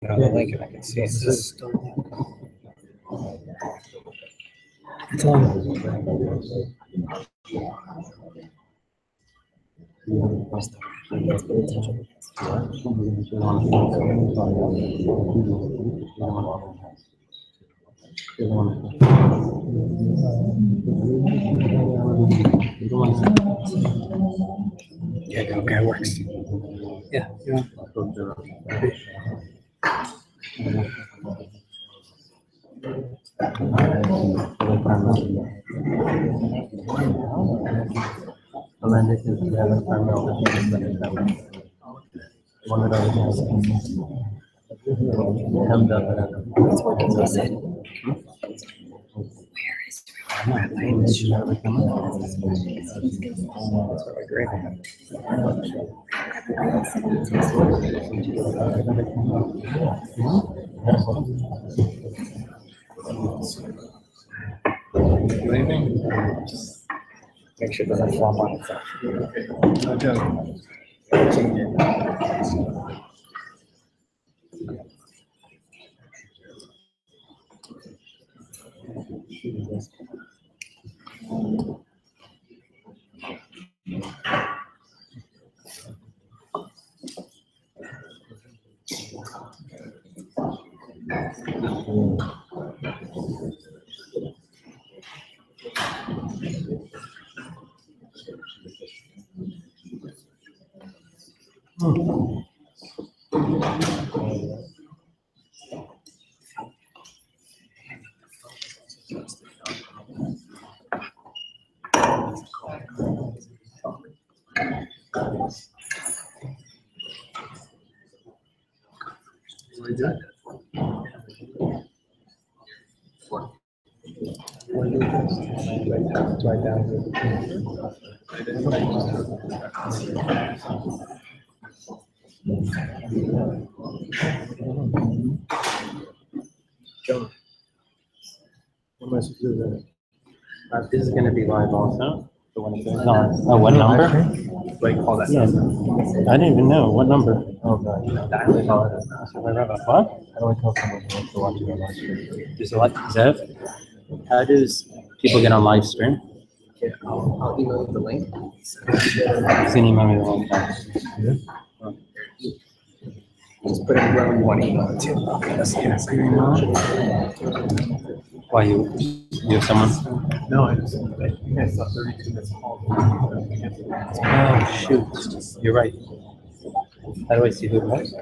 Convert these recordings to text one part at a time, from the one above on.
Now the link and I can see it's just it's on. Yeah, okay, it works. Yeah, yeah. It's working, they said. Where is red light? Do anything? Make sure it doesn't flop on itself. Right down. This is going to be live also. So when it goes on. Oh, what number? Like all that Yeah. I didn't even know. What number? Oh, God. What? I don't tell someone who wants to watch it on live stream. There's a lot. Zev, how does people get on live stream? Yeah, I'll email you the link. You can email me the link. Just put it wherever you want to email it to. Okay, that's your email. Why you have someone? No, I just you guys saw 32 minutes called. Oh shoot! You're right. How do I see who it was? You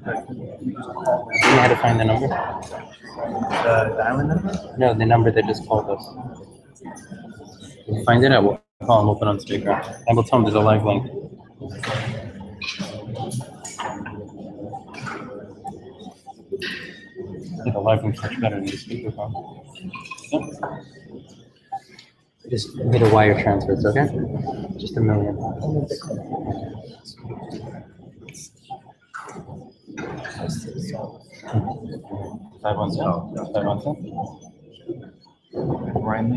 know how to find the number? The dial-in number? No, the number that just called us. Find it out. We'll call them open on speaker, and we'll tell them there's a live link. I think a live link's much better than the speakerphone. Yep. Just made a wire transfer, it's okay? Just $1 million. 517? 517? Ryan.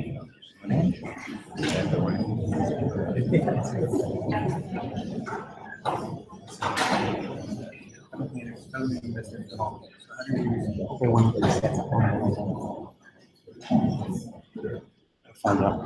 Find out.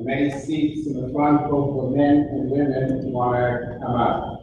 Many seats in the front row for men and women who want to come up.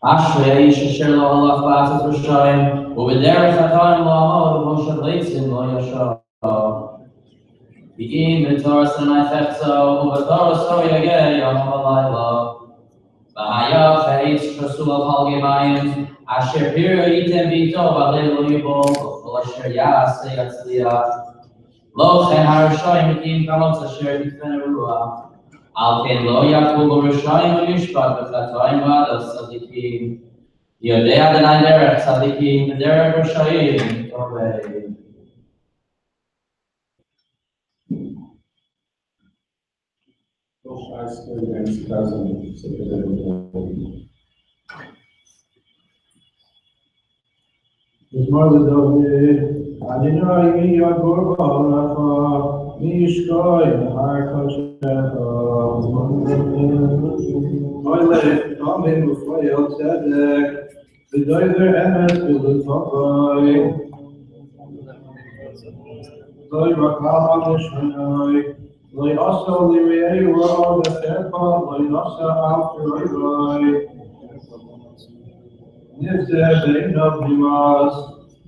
Ashrei Shasher Lo Halach B'Atzis Rishayim U'B'derech Hatayim Lo Amod Moshe Leitzin Lo Yashar V'im B'Torah Sinai Chefzo U'B'Torah So Yageh Yom HaLayla V'Haya Chayitz Chasul Al Halgemayim Asher Pira Yitem B'Ito V'Alei Lo Yibol V'Ol Asher Ya'aseh Yatzliach Lo Chen HaRishayim V'Kim Kamot Asher Yitfen Ruach Al Ken Lo Yakul Rishayim V'Yishpat V'Chatayim V'Adas Tzadikim Yodei Adonai Derech Tzadikim V'Derech Rishayim Tovei. Mizmor David, Adonai mi yagor ba'alacha, mi yishkoi nehar kodshecha. Oilech, Amen, Ufayel Tzedek, V'doiver emes b'lutavai, Loi rakal ha'nishmanai, Loi asa li'rei ro v'chefa, Loi nasa al t'roivai. נבזה בעיניו נמאס,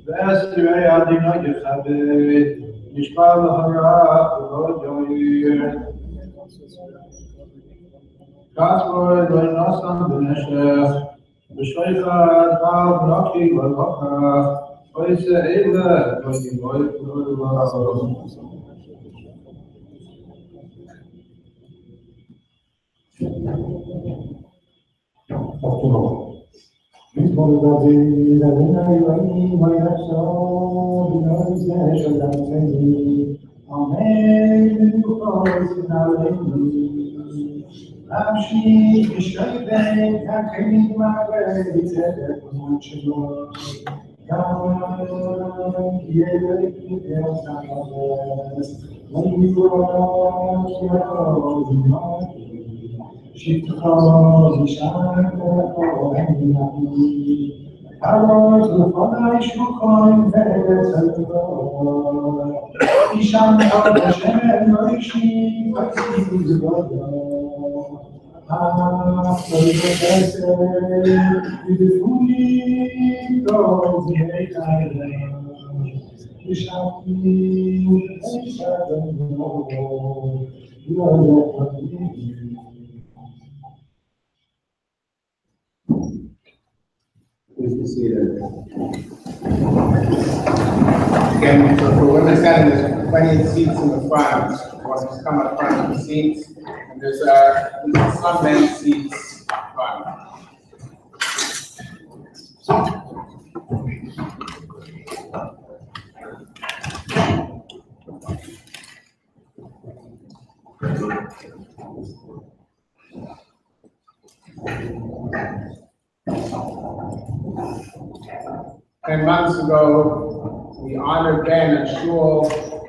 ואסתרי עדינה יכבד, נשבע להרע ולא יועיל. כתבו אלוהי נוסם בנשך, ושליחת על ברכי ולבקח, ויצא אלה ויבוא אליו. Please be seated. Again, so for women's gathering, there's plenty of seats in the front. Once you come up front of the seats, and there's some men's seats front. Ten months ago, we honored Ben at Shul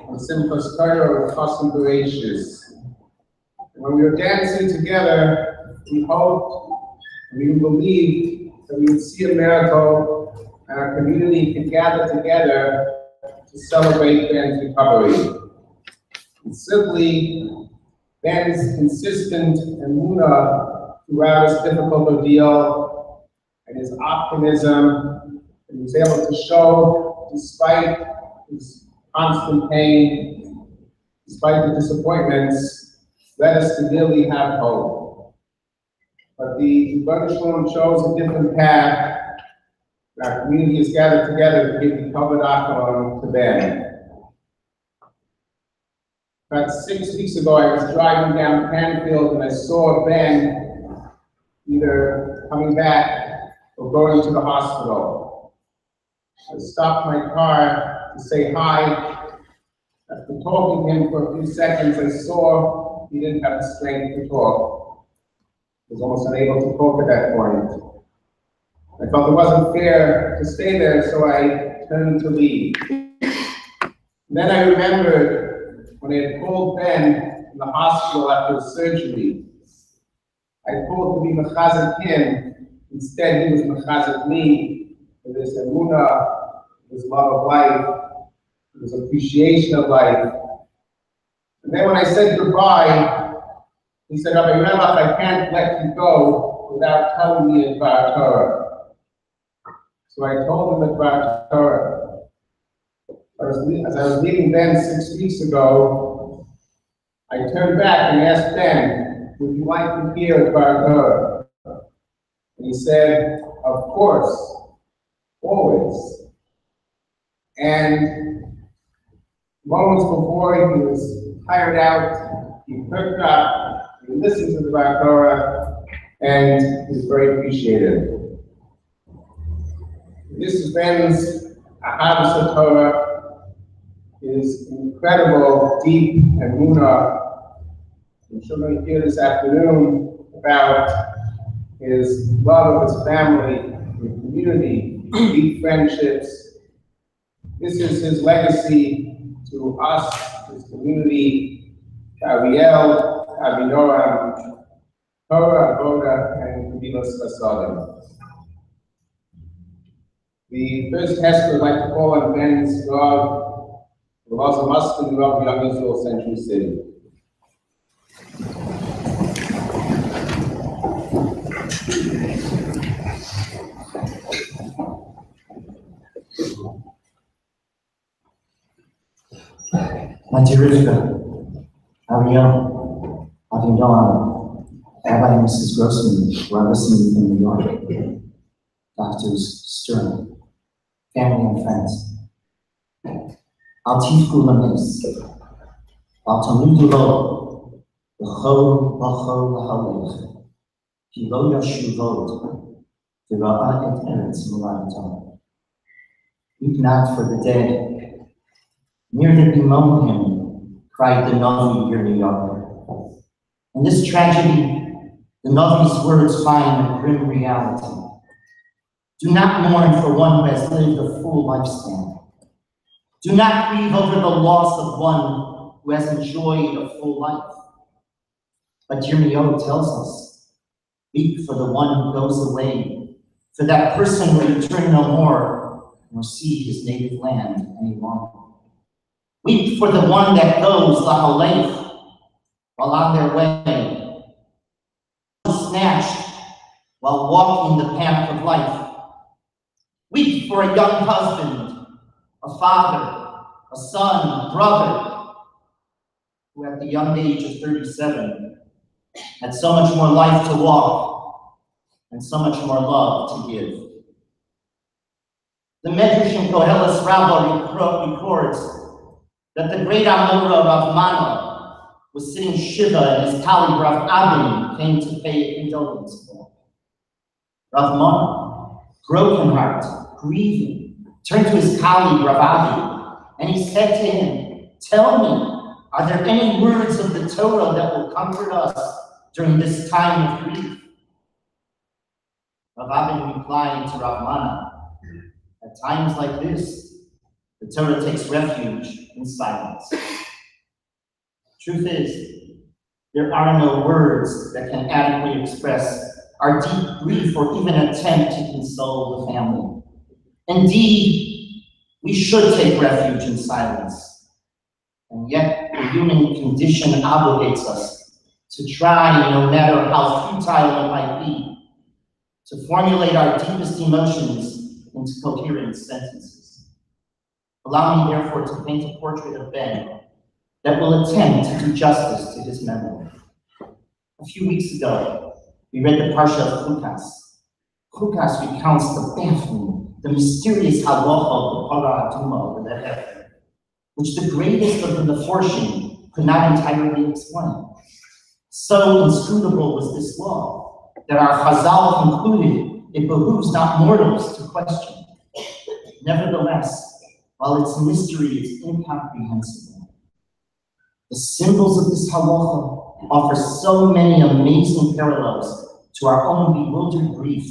on Simchas Torah with Chassan Bereshis. When we were dancing together, we hoped, we believed that we would see a miracle and our community could gather together to celebrate Ben's recovery. And simply, Ben's consistent emunah throughout his difficult ordeal and his optimism, and he was able to show, despite his constant pain, despite the disappointments, led us to really have hope. But the Rebbeinu Shalom chose a different path. Our community is gathered together to give the Kavod Achron to Ben. About 6 weeks ago, I was driving down Canfield and I saw Ben either coming back or going to the hospital. I stopped my car to say hi. After talking to him for a few seconds, I saw he didn't have the strength to talk. He was almost unable to talk at that point. I felt it wasn't fair to stay there, so I turned to leave. Then I remembered when I had called Ben in the hospital after his surgery. I called to be mechazik him. Instead, he was mechazik me for this emunah, this love of life, this appreciation of life. And then when I said goodbye, he said, Rabbi Melech, I can't let you go without telling me about Torah. So I told him about Torah. As I was leaving Ben 6 weeks ago, I turned back and asked Ben, would you like to hear about Torah? And he said, of course, always. And moments before he was tired out, he perked up, he listened to the Torah, and he was very appreciative. This is Ben's Ahavas Torah, his incredible, deep emunah. I'm sure we're going to hear this afternoon about his love of his family, his community, deep friendships. This is his legacy to us, his community, to Ariel, to Avinoram, Torah, Avoda, and Kevilas Chasadim. The first Hesper I'd like to call on Ben's Rav, Rav Muskin, Rav Young Israel, Century City. My dear Rivka, Ariel, Avignon, Rabbi and Mrs. Grossman, who are listening from New York, Doctors Stern, family and friends. Al tifku lames, al tamudu lo, l'chol l'halech, ki lo yashuvot, v'ra'a et eretz moladotam. Weep not for the dead, near to bemoan him, cried the Navi New Yorker. In this tragedy, the Navi's words find a grim reality. Do not mourn for one who has lived a full lifespan. Do not grieve over the loss of one who has enjoyed a full life. But Yirmiyahu tells us, weep for the one who goes away, for that person who will return no more, nor see his native land any longer. Weep for the one that goes lahalef, while on their way, snatched while walking the path of life. Weep for a young husband, a father, a son, a brother, who at the young age of 37 had so much more life to walk and so much more love to give. The Medrash in Koheles Rabbah records that the great Amora Rav Mana was sitting Shiva and his colleague Rav Abin came to pay condolence for him. Rav Mana, broken heart, grieving, turned to his colleague Rav Abin and he said to him, "Tell me, are there any words of the Torah that will comfort us during this time of grief?" Rav Abin replied to Rav Mana, "At times like this, the Torah takes refuge in silence." Truth is, there are no words that can adequately express our deep grief or even attempt to console the family. Indeed, we should take refuge in silence. And yet, the human condition obligates us to try, no matter how futile it might be, to formulate our deepest emotions into coherent sentences. Allow me, therefore, to paint a portrait of Ben that will attempt to do justice to his memory. A few weeks ago, we read the Parsha of Chukas. Chukas recounts the baffling, the mysterious halacha of the Parah Aduma over the heifer, which the greatest of the Meforshim could not entirely explain. So inscrutable was this law that our Chazal concluded it behooves not mortals to question. Nevertheless, while its mystery is incomprehensible, the symbols of this halacha offer so many amazing parallels to our own bewildered grief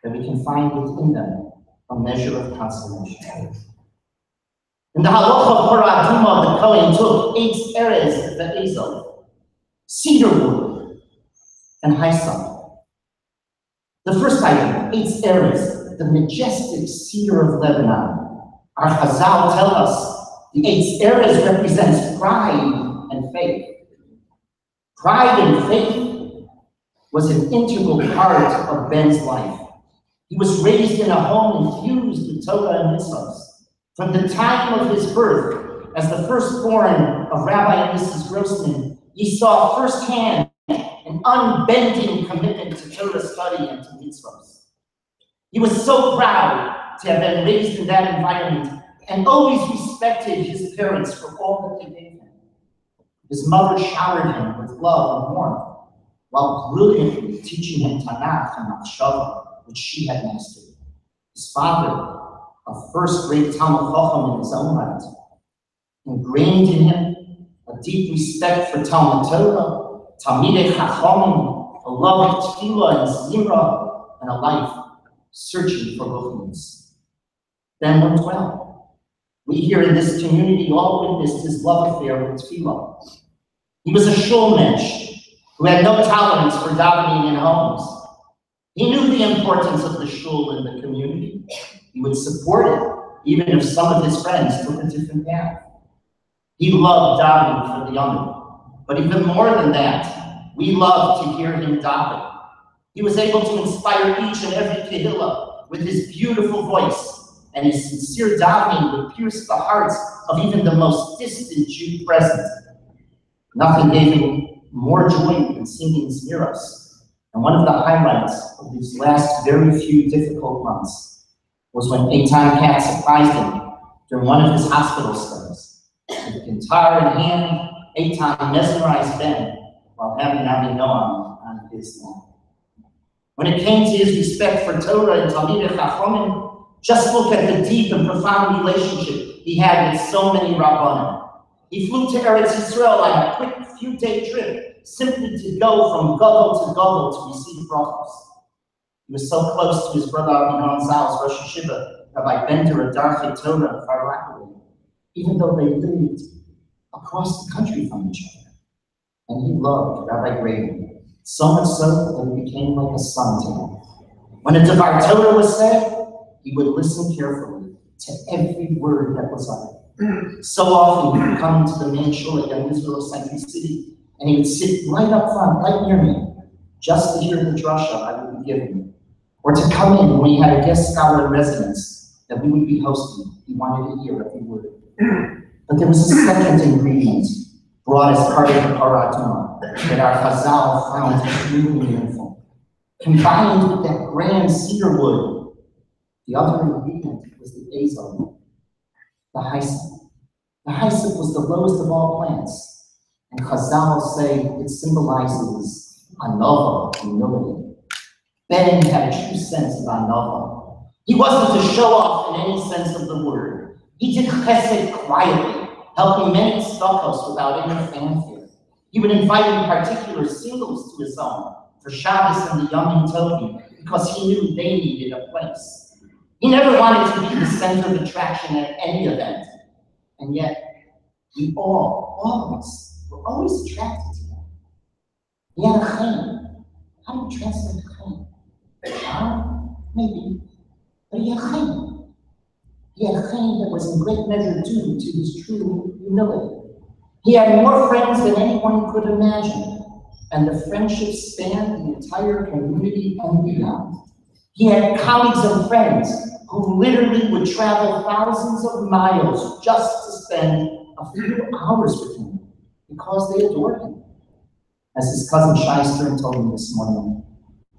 that we can find within them a measure of consolation. In the halacha of Parah Aduma, the Kohen took 8 eres of the Ezel, cedar wood, and hyssop. The first item, 8 eres, the majestic cedar of Lebanon. Our Chazal tell us the 8 eres represents pride and faith. Pride and faith was an integral part of Ben's life. He was raised in a home infused with Torah and mitzvahs. From the time of his birth, as the firstborn of Rabbi and Mrs. Grossman, he saw firsthand an unbending commitment to Torah study and to mitzvahs. He was so proud to have been raised in that environment and always respected his parents for all that they gave him. His mother showered him with love and warmth, while brilliantly teaching him Tanakh and Machshava, which she had mastered. His father, a first-rate Talmud Chacham in his own right, ingrained in him a deep respect for Talmud Torah, Talmidei Chachamim, a love of Tefillah and Zimra, and a life searching for holiness. Then 112. We here in this community all witnessed his love affair with Tefillah. He was a shulmensch who had no tolerance for davening in homes. He knew the importance of the shul in the community. He would support it, even if some of his friends took a different path. He loved davening for the young, but even more than that, we loved to hear him daven. He was able to inspire each and every kehillah with his beautiful voice, and his sincere davening would pierce the hearts of even the most distant Jew present. Nothing gave him more joy than singing Zmiros. And one of the highlights of these last very few difficult months was when Eitan Katz surprised him during one of his hospital stays. With guitar in hand, Eitan mesmerized Ben while having Noam on his lap. When it came to his respect for Torah and Talmidei Chachamim, just look at the deep and profound relationship he had with so many Rabbanim. He flew to Eretz Yisrael on a quick few-day trip, simply to go from Gadol to Gadol to receive brachos. He was so close to his brother Avinon Zal's Rosh Hashiva, Rabbi Bender Adarche Torah Far Rockaway, even though they lived across the country from each other. And he loved Rabbi Graydon, so much so that he became like a son to him. When a Devar Torah was said, he would listen carefully to every word that was uttered. So often he would come into the main shul at Young Israel of Century City, and he would sit right up front, right near me, just to hear the drasha I would be giving, or to come in when we had a guest scholar in residence that we would be hosting. He wanted to hear every word. But there was a second ingredient brought as part of the paraduma that our Chazal found extremely meaningful. Combined with that grand cedar wood, the other ingredient was the azon, the hyssop. The hyssop was the lowest of all plants, and Chazal say it symbolizes anava, humility. Ben had a true sense of anava. He wasn't a show-off in any sense of the word. He did chesed quietly, helping many stockhouse without any fanfare. He would invite in particular singles to his home for Shabbos and the Yom Tovim because he knew they needed a place. He never wanted to be the center of attraction at any event, and yet we all of us, were always attracted to him. He had a chayim. How do you translate chayim? Maybe, but he had chayim. He had a chayim that was in great measure due to his true humility. He had more friends than anyone could imagine, and the friendship spanned the entire community and beyond. He had colleagues and friends who literally would travel thousands of miles just to spend a few hours with him because they adored him. As his cousin Shai Stern told me this morning,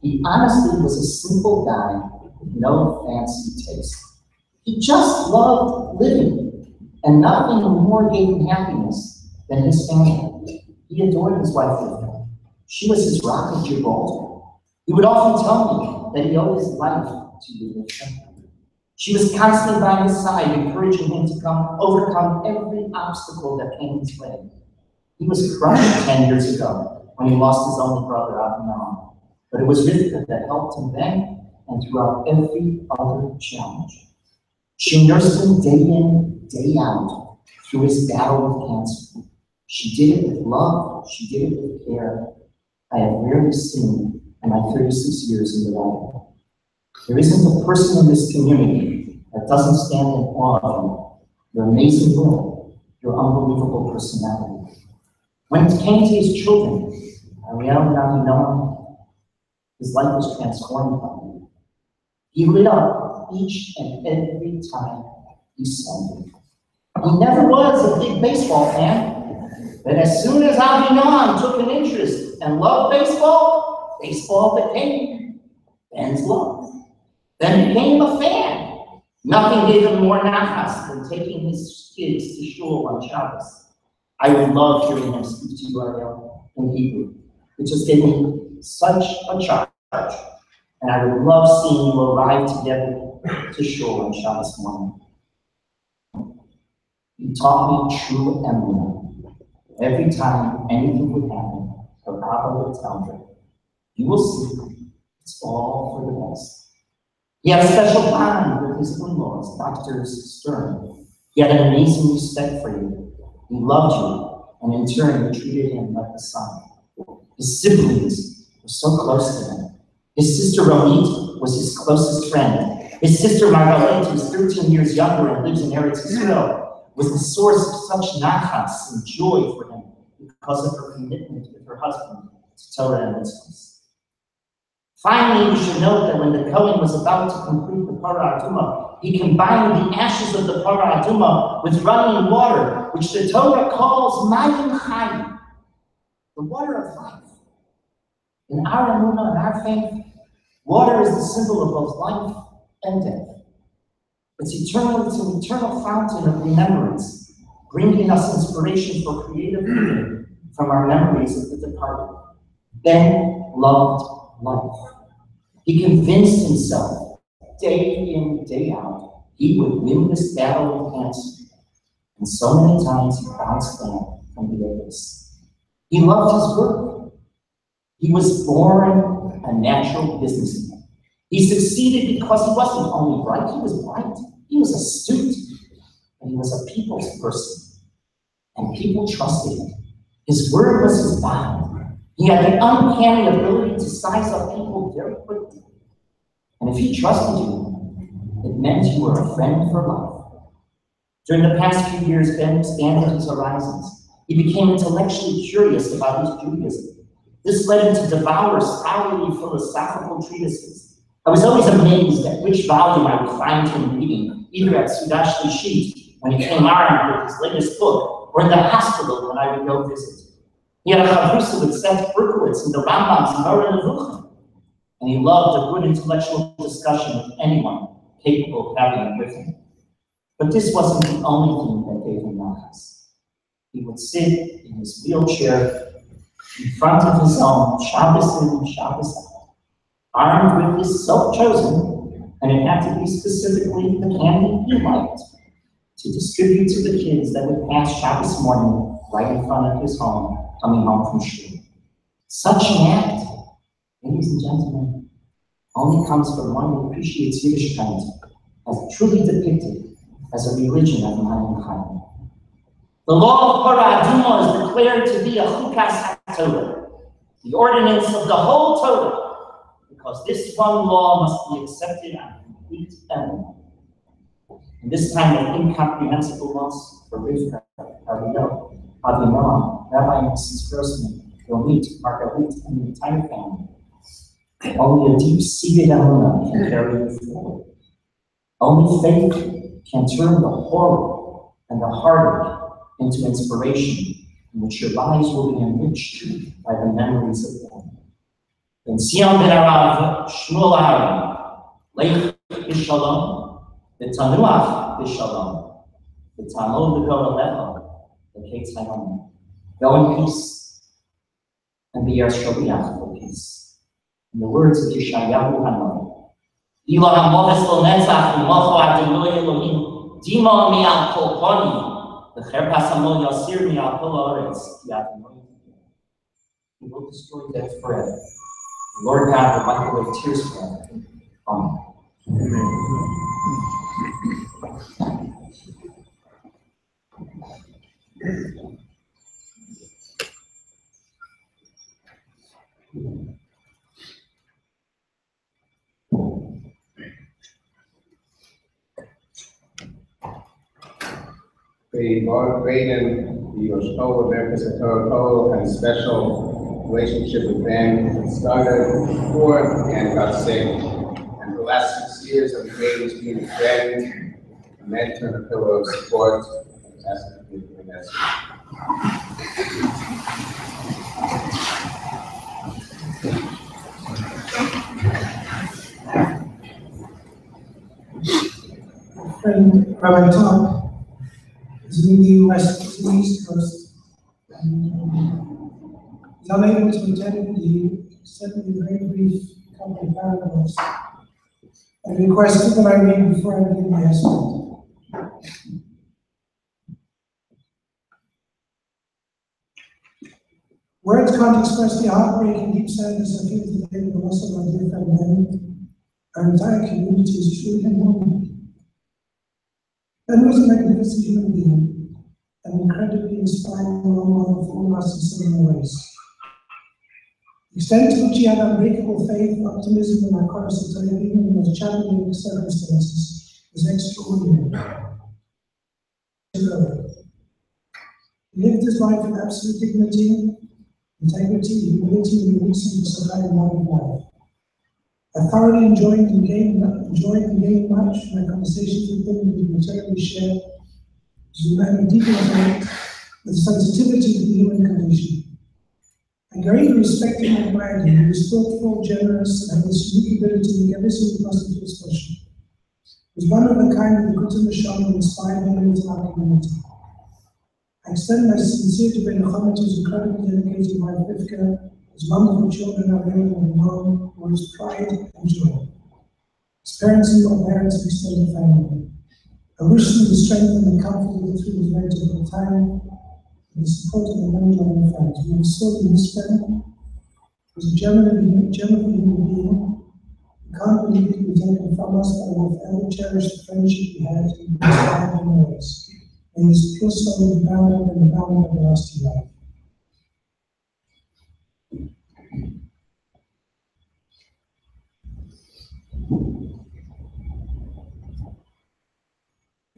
he honestly was a simple guy with no fancy taste. He just loved living, and nothing more gave him happiness than his family. He adored his wife Rivka. She was his rock of Gibraltar. He would often tell me that he owed his life to Rivka. She was constantly by his side, encouraging him to overcome every obstacle that came his way. He was crushed 10 years ago when he lost his only brother, Avinon. But it was Rivka that helped him then and throughout every other challenge. She nursed him day in, day out through his battle with cancer. She did it with love. She did it with care. I have rarely seen in my 36 years in the Levaya. There isn't a person in this community that doesn't stand in awe of you, your amazing will, your unbelievable personality. When it came to his children, Ariel and Avinon, his life was transformed by him. He lit up each and every time he saw them. He never was a big baseball fan, but as soon as Avinon took an interest and loved baseball, baseball became Ben's love. Then became a fan. Nothing gave him more nachas than taking his kids to shul on Shabbos. I would love hearing him speak to you, Ariel, in Hebrew. It just gave me such a charge. And I would love seeing you arrive together to shul on Shabbos morning. You taught me true emunah. Every time anything would happen, her Abba would tell her, you will see, it's all for the best. He had a special bond with his in-laws, Dr. Stern. He had an amazing respect for you. He loved you, and in turn, you treated him like a son. His siblings were so close to him. His sister Ronit was his closest friend. His sister Margaret, who's 13 years younger and lives in Eretz Yisrael, was the source of such nachas and joy for him because of her commitment with her husband to Torah and mitzvahs. Finally, we should note that when the Kohen was about to complete the Parah Tumah, He combined the ashes of the Parah Adumah with running water, which the Torah calls Mayim Chayim, the water of life. In our emunah, in our faith, water is the symbol of both life and death. It's eternal, it's an eternal fountain of remembrance, bringing us inspiration for creative living from our memories of the departed. Ben loved life. He convinced himself, day in, day out, he would win this battle with cancer. And so many times he bounced back from the abyss. He loved his work. He was born a natural businessman. He succeeded because he wasn't only bright, he was bright. He was astute, and he was a people's person. And people trusted him. His word was his bond. He had the uncanny ability to size up people very quickly. And if he trusted you, it meant you were a friend for life. During the past few years, Ben expanded his horizons. He became intellectually curious about his Judaism. This led him to devour scholarly philosophical treatises. I was always amazed at which volume I would find him reading, either at Sudash Lishit, when he came armed with his latest book, or in the hospital when I would go visit. He had a chavrusa with Seth Berkowitz and the Rambam's Moreh Nevuchim, and he loved a good intellectual discussion with anyone capable of having it with him. But this wasn't the only thing that gave him nachas. He would sit in his wheelchair in front of his own Shabbos in, Shabbos out, armed with his self-chosen, and it had to be specifically the candy he liked, to distribute to the kids that would pass Shabbos morning right in front of his home, coming home from shul. Such an act, ladies and gentlemen, only comes from one who appreciates Yiddishkeit as truly depicted as a religion of Mayim Chayim. The law of Parah Adumah is declared to be a chukas HaTorah, the ordinance of the whole Torah, because this one law must be accepted on complete eminence. In this time of incomprehensible loss for Rivka, Ariel, Avinoam, Rabbi and Mrs. Grossman, Romit, Margarit, and the entire family, only a deep-seated emunah can carry you forward. Only faith can turn the horror and the heartache into inspiration, in which your lives will be enriched by the memories of them. Ben Sion ben Arav, Shmuel Aaron, Leich B'Shalom, V'tanuach B'Shalom, V'tano L'Goralecha, V'Ketz Hayom. Go in peace, and be our shaliach for peace. In the words of Yeshayahu Hanavi, Ila HaMoves L'Netzach U'Malcho Adonai Elohim, Dima Mi'al Kol Poni, V'Cherpas Hamo Yasir Mi'al Kol Haaretz, Ki Adonai. He will destroy death forever. The Lord God will wipe away tears forever. Amen. The Lord Graydon, the Yoshua Memphis and Torah had a special relationship with Ben. It started before and got sick. And the last 6 years of Graydon's being a friend, a mentor, and a pillar of support. Asking you to bring us. Friend Rabbi Todd is in the East Coast, and he's unable to attend. He sent me a very brief couple of paragraphs and requested that I read before I begin my estimate. Words can't express the heartbreaking deep sadness I feel today with the loss of my dear friend Ben. Our entire community is truly mourning. Ben was a magnificent human being, an incredibly inspiring role model for all of us in so many ways. The extent to which he had unbreakable faith, optimism, and narcotics even in the most challenging circumstances was extraordinary. He lived his life with absolute dignity, integrity, humility, and releasing the surviving life of life. I thoroughly enjoyed and gained much from my conversations with him, and materially shared his man deep intellect with sensitivity to the human condition. I greatly respected and admired him. He was thoughtful, generous, and had this unique ability to make every single person feel special. He was one of a kind of the good in the shop and inspired members of our community. I extend my sincere to Ben Grossman to his incredibly dedicated wife Rivka, his wonderful children are living in home, for his pride and joy. His parents and my parents and extended family. I wish them the strength and the comfort of the through this very difficult time, and the support of the many loving friends. We have sorely missed Ben. He was a genuine human being. We can't believe it was taken from us, but we will forever cherish the friendship we had and inspired in ways. May his pure soul be bound up in the bound of everlasting life.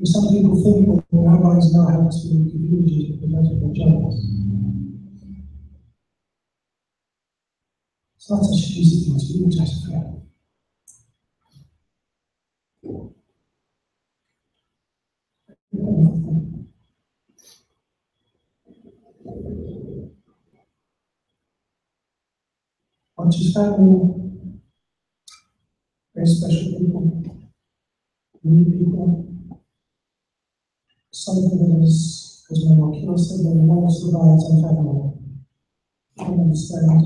Some people think that the rabbis know how to give eulogy to the medical journals. It's not such an easy thing to do, just fair. Archie's family, very special people, new people. Something that is, as my Wakil said, that amongst the riots and family. I can understand.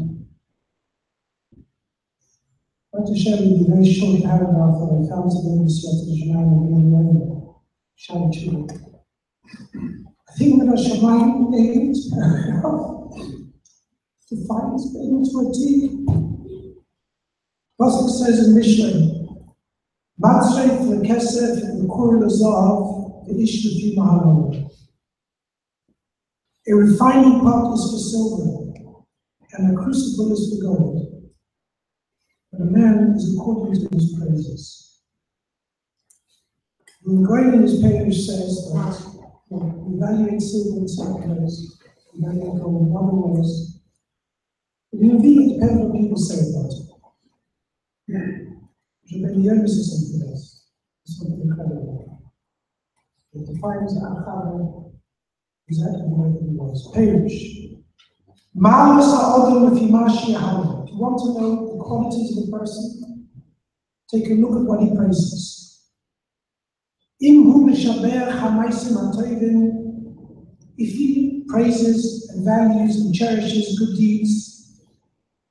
I'd like to share with you a very short paragraph that I found today in the Siyat al-Shamayim in the Rainbow, Shabbat. I think that Shamayim aims to find his aims for a team. Pasuk says in Mishnah, Matzrei for the Kesef and the Kur Lazav, the Ishlu fi Mahalon. A refining pot is for silver, and a crucible is for gold. But a man is according to his praises. The Goyen in his page says that we evaluate silver in certain ways, we evaluate gold in other ways. But in Levaya, it depends on what people say about it. Rebellion is something else. It's something incredible. It defines Achava exactly the way it was. Page. If you want to know the qualities of a person, take a look at what he praises. If he praises and values and cherishes good deeds,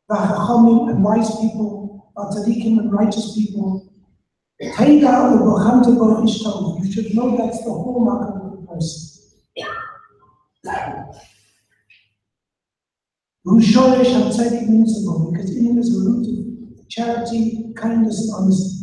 and wise people, and righteous people, you should know that's the hallmark of a good person. Because in him is a root of charity, kindness, and honesty.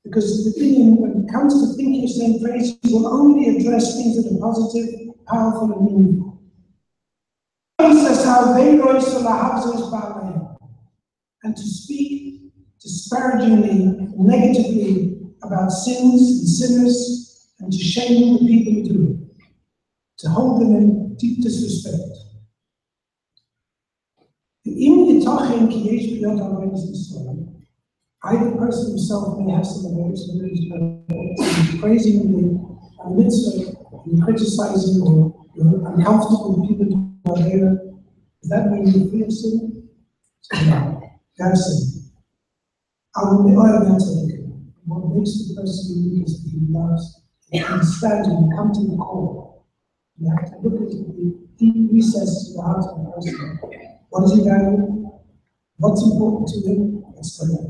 Because within him, when it comes to thinking, saying praise, he will only address things that are positive, powerful, and meaningful. And to speak disparagingly, negatively about sins and sinners, and to shame the people who do it, to hold them in deep disrespect. Either the person himself may have some abilities, but praising the mitzvah, and criticizing or uncomfortable with people who are there. Does that mean you're free of sin? No, that's sin. I will be all that taken. What makes the person unique is that he loves, he understands when you come to the core. You have to look into the deep recesses of the heart of the person. What does he value? What's important to him? It's for him.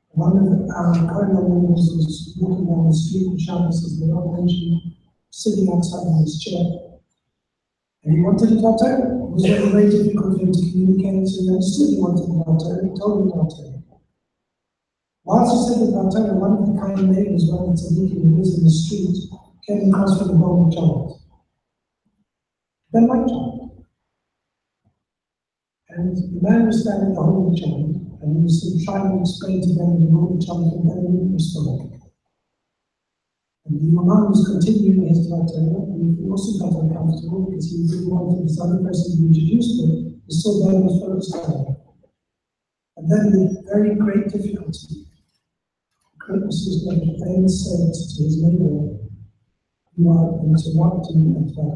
One of our cardinal members was walking down the street in Shabbos, as the Lord mentioned, sitting outside in his chair. And he wanted a daughter. It was very difficult for him to communicate, so he understood he wanted a daughter, and he told the daughter. Whilst he said the daughter, one of the kind neighbors, one of the tzaddikim who lives in the street, came across with a bowl of child. Then my child. And the man was standing to hold the child, and he was trying to explain to them the whole child, and they didn't respond. And the Imam was continuing his Torah, and he also felt uncomfortable because he really wanted this other person to be introduced, but he still there was focused on it. And then with very great difficulty, Christmas was going to then said to his neighbor, "You are interrupting a Torah."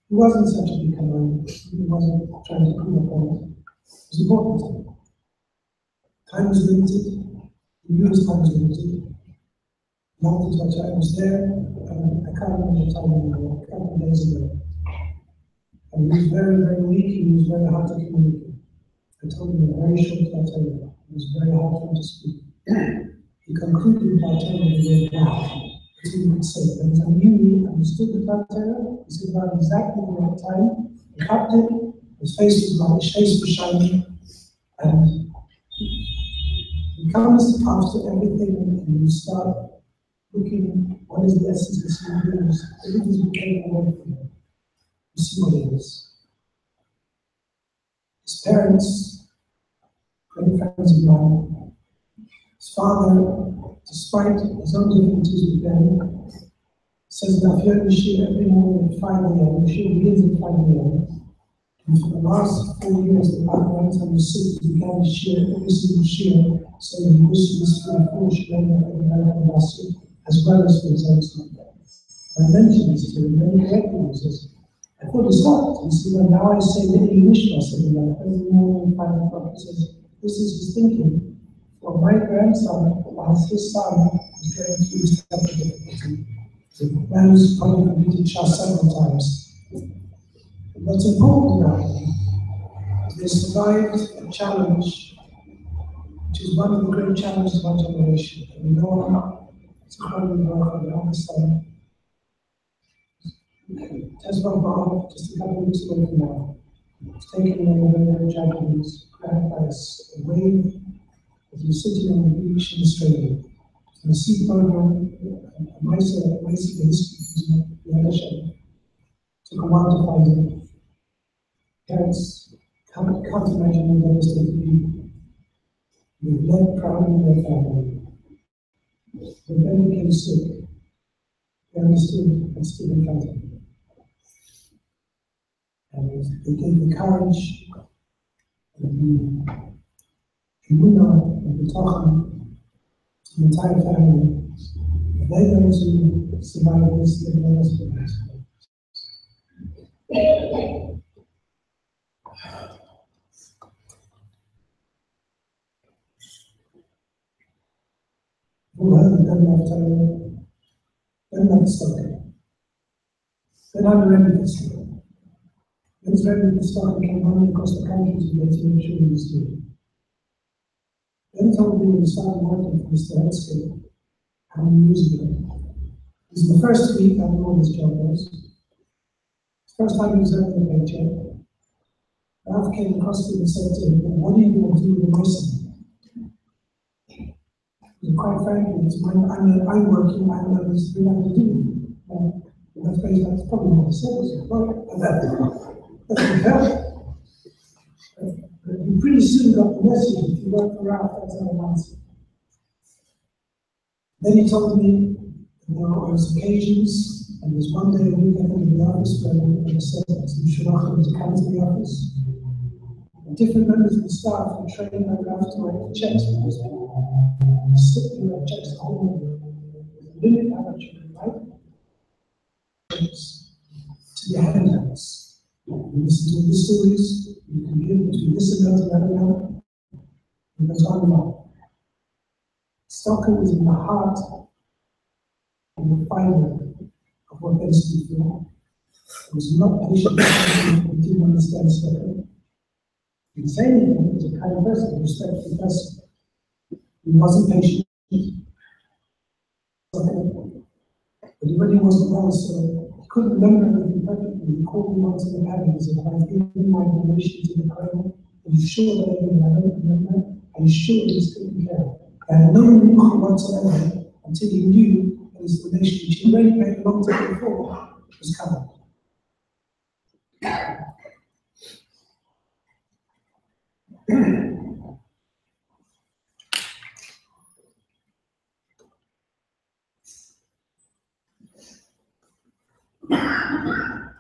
He wasn't such a big command, he wasn't trying to prove a point. It was important. Time was limited, he knew his time was limited. Not as much I was there, I can't remember the time anymore, a couple of days ago. And he was very, very weak, he was very hard to communicate. I told him a very short Torah. It was very hard for him to speak. He concluded by telling me the word until he could say it. And I knew he understood the Torah. He said about exactly the right time. He cupped it, his face was bright, his face was shining, and he comes after everything and you start looking what is the essence of human beings. Everything's becoming away from him. You see what it is. His parents, great friends of mine, his father, despite his own difficulties with them, says that Dafir Bashir every morning at 5 a.m., Bashir begins at 5 a.m. And for the last 4 years, the Bible time was sick, he began to share every single share, saying he wishes this for the full share of American Basir, as well as for his own son. I mentioned this to him, and he recognizes. I thought he stopped. He said, well, now I say the English lesson, every morning at 5 o'clock. He says, this is his thinking. For my grandson, as his son is going through this type of difficulty, the man who's probably completed Shah several times. What's important about them is they survived a challenge, which is one of the great challenges of our generation. And we know it's a problem of the other side. Tesla Bob, just a couple of weeks ago from now, was taken in a very Japanese grabbed by a wave as you're sitting on the beach in Australia. And a sea program, a nice history, took a while to find it. Parents can't imagine the devastated people. With blood crowding their family. When Ben became sick, they understood and stood in front of him. And they gave the courage and the emunah and the tachon to the entire family. They're going to survive this, they're going to survive this. وهذا لم نستطيع. Then I'm ready to start. It's ready to start and came running across the country to get to make sure he was doing. Then told me when he started working for Mr. Hetzke, how many years ago. This is the first week I know what his job was. First time he was earning a paycheck. Ralph came across to him and said to him, what are you going to do with the rest of it? And quite frankly, it's when I'm working, I know there's nothing to do with it. That's probably what he said. That's but we pretty soon got the message. If you work for Ralph, that's how it answered. Then he told me that there were occasions, and there's one day a week I think in the office where I said some shulachim to come to the office. And different members of the staff were trained by Ralph to write checks for those people. Sit and write checks the whole day. Limit how much you can write. To the handouts. You listen to all the stories, you can give between this and that and that amount. And that's on and on. Stocker is in the heart and the fiber of what Ben stood for. It was not patient, he didn't understand Stocker. He didn't say anything, he was a kind person, a respectful person. He wasn't patient. But he really wasn't well, so he couldn't remember everything perfectly. He called me once in the panic and said, I've given my donation to the Kremlin. Are you sure that I don't remember? Are you sure that he's taken care of? I had no memory whatsoever until he knew that his donation, which he already made a long time before, was covered.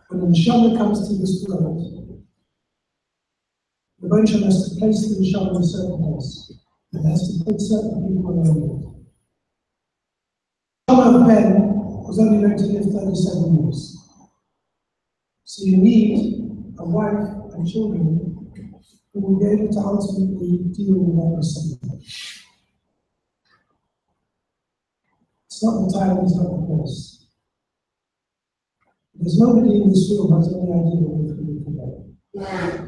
When the neshama comes to this world, the Rebbeinu has to place the neshama in a certain place. It has to put certain people around it. The neshama of Ben was only meant to live 37 years. So you need a wife and children who will be able to ultimately deal with that neshama. It's not the time, it's not the place. There's nobody in this room who has any idea what we're doing today.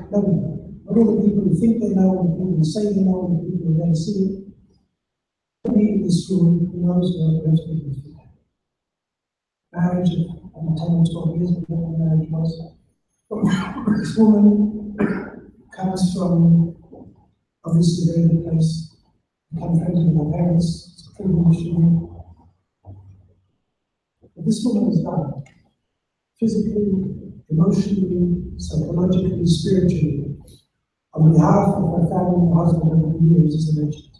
Nobody. Not all the people who think they know, the people who say they know, the people who never see it. Nobody in this room who knows what we're doing today. Marriage of 10 or 12 years before the marriage was. This woman comes from obviously a very good place. Become friends with her parents. It's a privilege. But this woman is done. Physically, emotionally, psychologically, spiritually, on behalf of her family and husband over the years as a legend.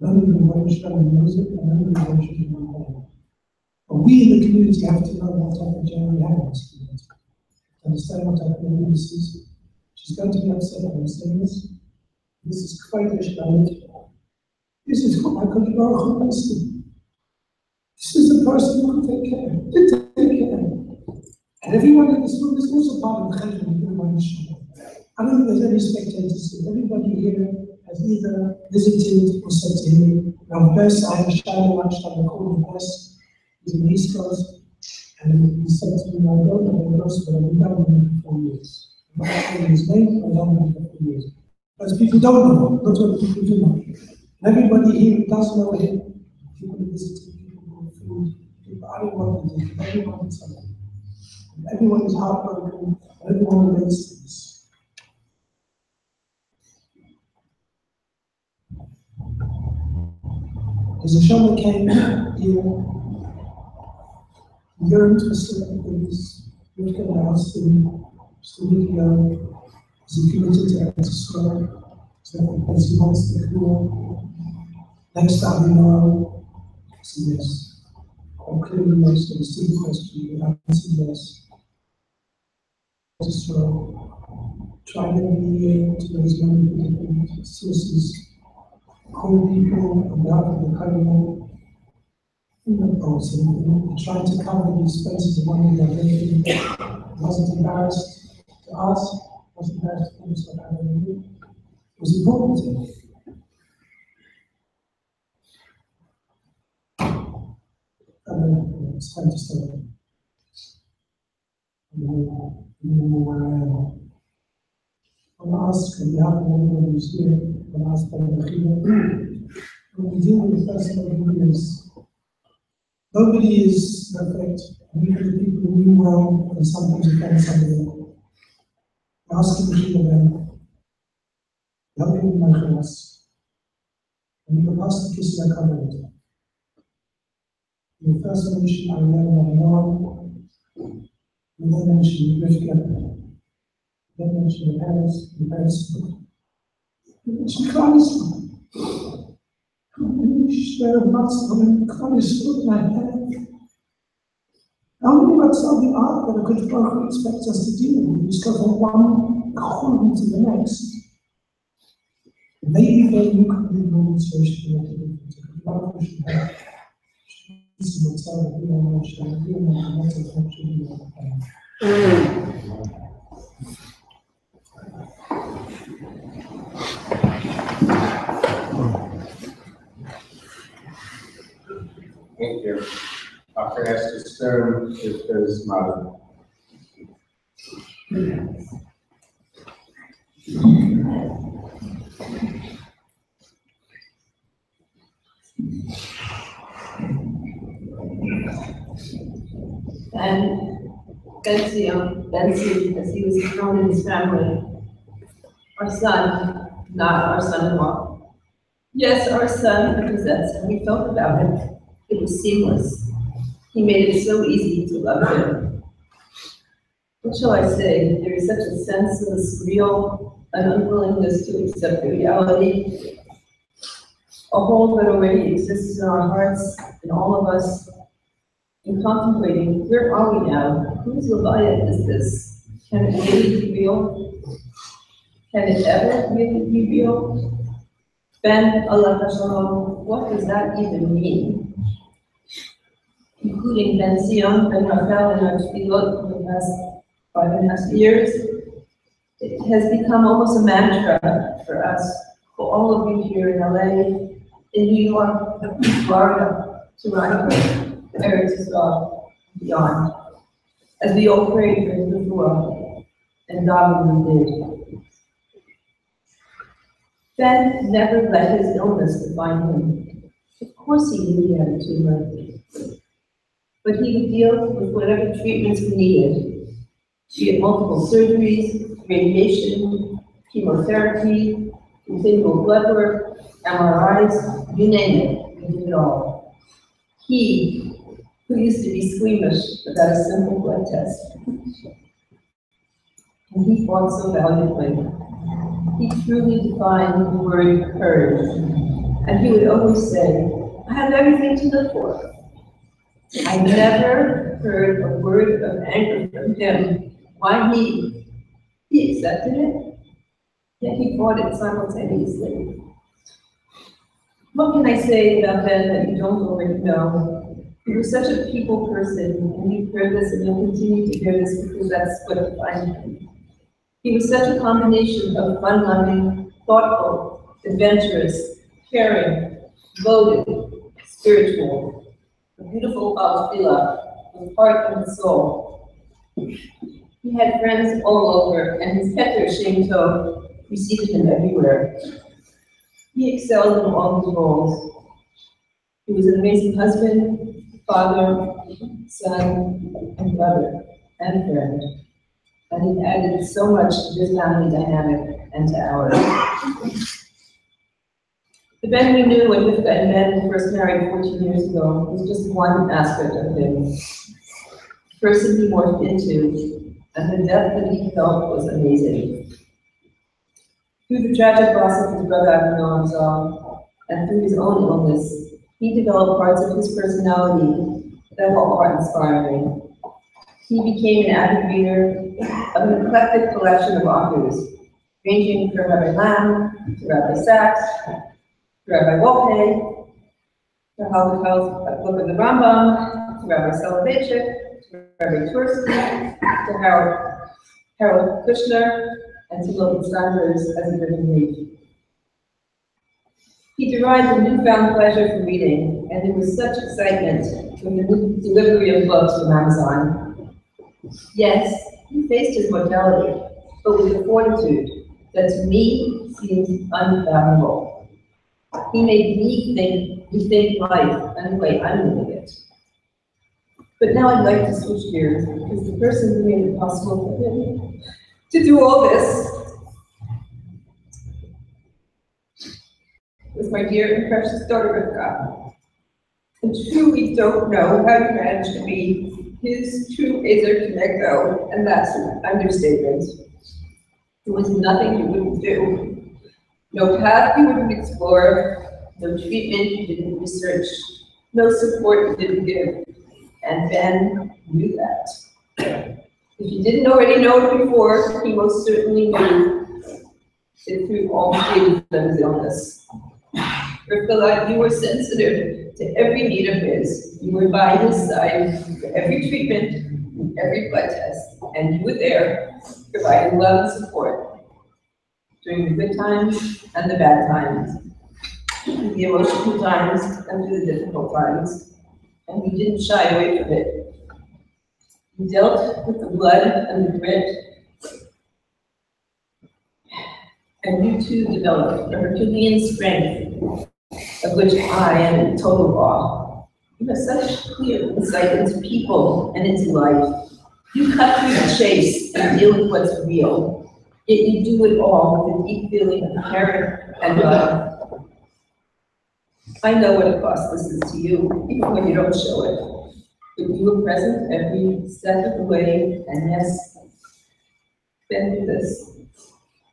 Only the Rebbeinu knows it, and only the Rebbeinu knows it. But we in the community have to know what type of gender we have in this community. To understand what type of woman this is. She's going to be upset when I'm saying this. This is quite a shame. This is what I could Baruch Hu. This is the person who could take care. Did take care. And everyone in this room is also part of the Chayim of the Rebbeinu. I don't think there's any spectators here. Everybody here has either visited or said to him, Rav Bess, I had a shadow lunchtime, I called him Bess. He's in the East Coast, and he said to me, I don't know Ben Grossman, I've been down with him for 4 years. I'm not saying his name, but I've done with him for 4 years. Because people don't know him, not what people do know. And everybody here does know him. People who visited, people who have food, people, I don't want to do, everyone is something. Everyone is heartbroken, everyone relates to this. As a shaman came here, he yearned for certain things. Rivka asked him, Studio, is he committed to Israel? Is that because he wants to clear? Next time we know, so yes. Or clearly yes, to the same question, the answer yes. Israel, try every year to raise money for different sources. Call people on behalf of the Kaiman, trying to cover the expenses of money they're making. Wasn't embarrassed to ask, wasn't embarrassed to himself how they knew. It was important to him. It's time to start. I don't know where I am. I want to ask on behalf of everyone who's here, I want to ask Ben Grossman. When we deal with the person of leaders, nobody is perfect, and even the people who mean well and sometimes offend somebody. Ask him to heal them, help him in my class, and you can ask the kiss like I did. In the first mission, I learned my mom, and then mention Rivka, then mention the parents, then mention Christ. Ich Matzah, Christ, look my head. How many Matzah we are that a good Baruch expects us to do? We just go from one chorm to the next. Maybe then you can be more inspiration to the Baruch should have some Matzah, we don't know, should have been on the Matzah function. Thank you. Our fast discern is his mother. And Betsy, as he was known in his family, our son, not our son-in-law. Yes, our son, because that's how we felt about him. It was seamless. He made it so easy to love him. What shall I say? There is such a sense of a surreal, an unwillingness to accept the reality, a hole that already exists in our hearts, in all of us, in contemplating, where are we now? whose Levaya is this? Can it really be real? Can it ever really be real? Ben Allah Shalom, what does that even mean? Including Ben Sion, Ben Rafael, and our tefillot for the past 5.5 years, it has become almost a mantra for us, for all of you here in LA, in New York, Florida, Toronto, Eretz Israel, beyond, as we all prayed for Levaya, and God really did. Ben never let his illness define him. Of course he knew he had a tumor, but he would deal with whatever treatments we needed, be it multiple surgeries, radiation, chemotherapy, continual blood work, MRIs, you name it, we did it all. He, who used to be squeamish about a simple blood test, and he fought so valiantly. He truly defined the word courage, and he would always say, I have everything to live for. I never heard a word of anger from him. Why me? He accepted it, yet he fought it simultaneously. What can I say about Ben that you don't already know? He was such a people person, and you've heard this and you'll continue to hear this because that's what defined him. He was such a combination of fun-loving, thoughtful, adventurous, caring, devoted, spiritual, a beautiful Abafila with heart and soul. He had friends all over, and his Keter Shem Tov preceded him everywhere. He excelled in all his roles. He was an amazing husband, father, son, and brother, and friend. And he added so much to this family dynamic and to ours. The Ben we knew when Rivka and Ben first married 14 years ago was just one aspect of him. The person he morphed into, and the depth that he felt was amazing. Through the tragic loss of his brother Avinoam and through his own illness, he developed parts of his personality that were awe-inspiring. He became an avid reader of an eclectic collection of authors, ranging from Rabbi Lamb to Rabbi Sachs, to Rabbi Wolpe, to Halakhal's Book of the Rambam, to Rabbi Soloveitchik, to Rabbi Tursky, to Harold Kushner, and to Logan Sanders as a living read. He derived a newfound pleasure from reading, and there was such excitement from the delivery of books from Amazon. Yes, he faced his mortality, but with a fortitude that to me seems unfathomable. He made me rethink life and the way I'm living it. But now I'd like to switch gears, because the person who made it possible for him to do all this was my dear and precious daughter Rivka. And truly don't know how you managed to be his true Ezer Kenegdo, and that's an understatement. There was nothing you wouldn't do, no path you wouldn't explore, no treatment you didn't research, no support you didn't give, and Ben knew that. If you didn't already know it before, he most certainly knew it through all stages of his illness. Rivka, you were sensitive to every need of his. You were by his side for every treatment, every blood test, and you were there, providing love and support during the good times and the bad times, through the emotional times and through the difficult times, and you didn't shy away from it. You dealt with the blood and the grit, and you too developed a Herculean strength of which I am in total awe. You have such clear insight into people and into life. You cut through the chase and deal with what's real, yet you do it all with a deep feeling of care and love. I know what a cost this is to you, even when you don't show it. But you were present every step of the way, and yes, been through this.